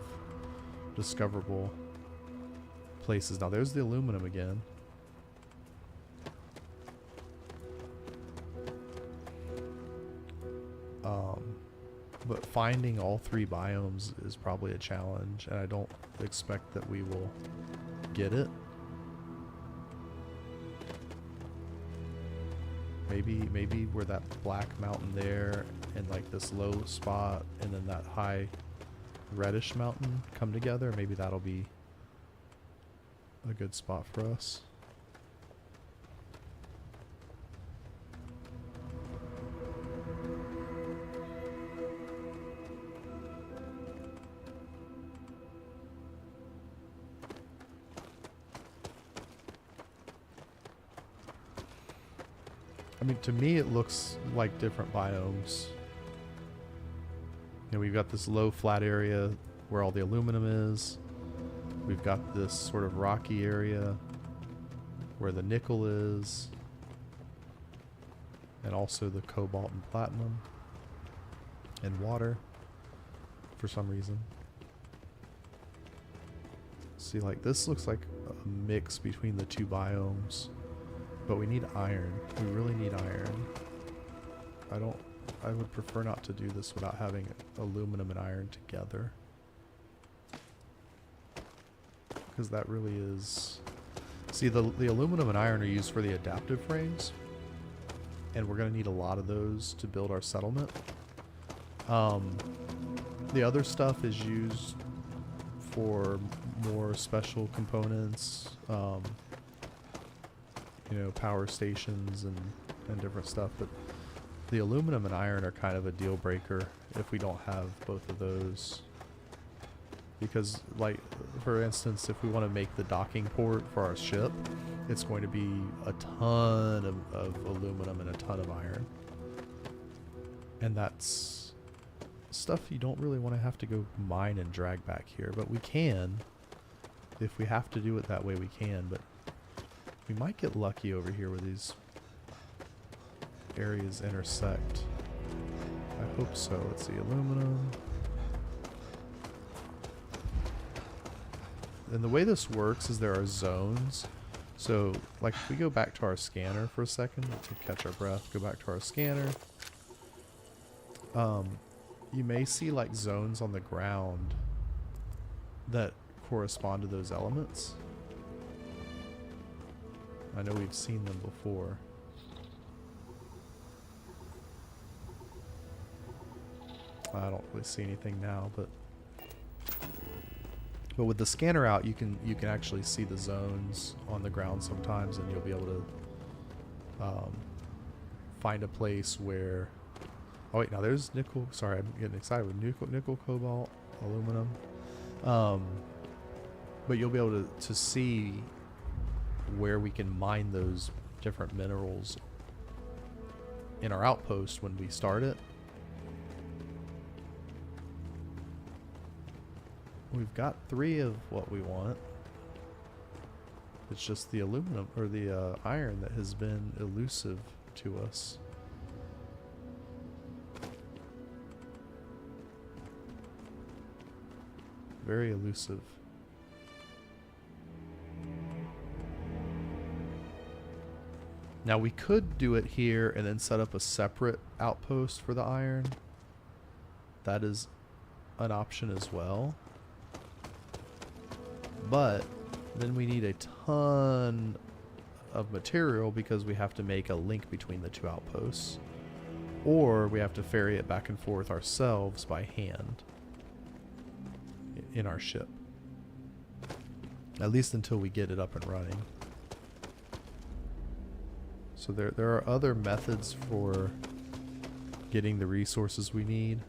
discoverable places. Now there's the aluminum again. But finding all three biomes is probably a challenge, and I don't expect that we will get it. Maybe where that black mountain there and like this low spot and then that high reddish mountain come together, maybe that'll be a good spot for us. I mean, to me, it looks like different biomes. You know, we've got this low flat area where all the aluminum is. We've got this sort of rocky area where the nickel is. And also the cobalt and platinum. And water, for some reason. See, like, this looks like a mix between the two biomes. But we need iron. We really need iron. I would prefer not to do this without having aluminum and iron together. Because that really is... See, the aluminum and iron are used for the adaptive frames. And we're going to need a lot of those to build our settlement. The other stuff is used for more special components. You know, power stations and different stuff, but the aluminum and iron are kind of a deal breaker if we don't have both of those. Because, like, for instance, if we want to make the docking port for our ship, it's going to be a ton of aluminum and a ton of iron. And that's stuff you don't really want to have to go mine and drag back here, but we can. If we have to do it that way, we can, but we might get lucky over here with these areas intersect. I hope so. Let's see, aluminum. And the way this works is there are zones. So, like, if we go back to our scanner for a second to catch our breath, go back to our scanner. You may see like zones on the ground that correspond to those elements. I know we've seen them before. I don't really see anything now, but with the scanner out, you can actually see the zones on the ground sometimes, and you'll be able to find a place where. Oh wait, now there's nickel. Sorry, I'm getting excited with nickel, cobalt, aluminum. But you'll be able to see where we can mine those different minerals in our outpost when we start it. We've got 3 of what we want. It's just the aluminum or the iron that has been elusive to us. Very elusive. Now we could do it here and then set up a separate outpost for the iron. That is an option as well. But then we need a ton of material because we have to make a link between the 2 outposts. Or we have to ferry it back and forth ourselves by hand in our ship. At least until we get it up and running. So there are other methods for getting the resources we need.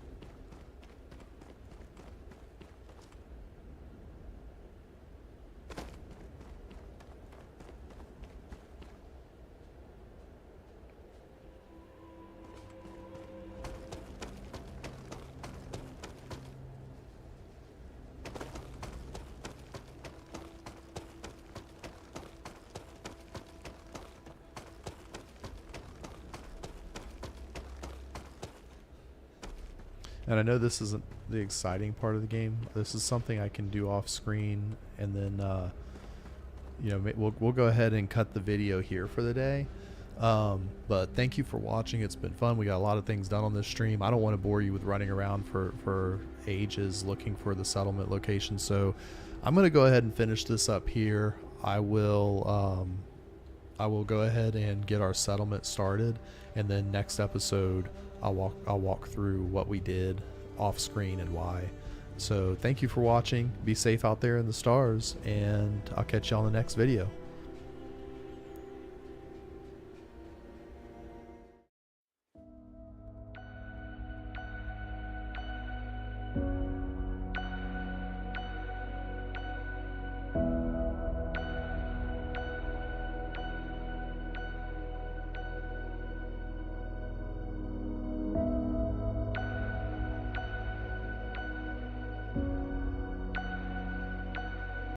And I know this isn't the exciting part of the game. This is something I can do off screen, and then you know, we'll go ahead and cut the video here for the day. But thank you for watching. It's been fun. We got a lot of things done on this stream. I don't want to bore you with running around for ages looking for the settlement location. So I'm going to go ahead and finish this up here. I will go ahead and get our settlement started, and then next episode I'll walk through what we did off screen and why. So thank you for watching. Be safe out there in the stars, and I'll catch you on the next video.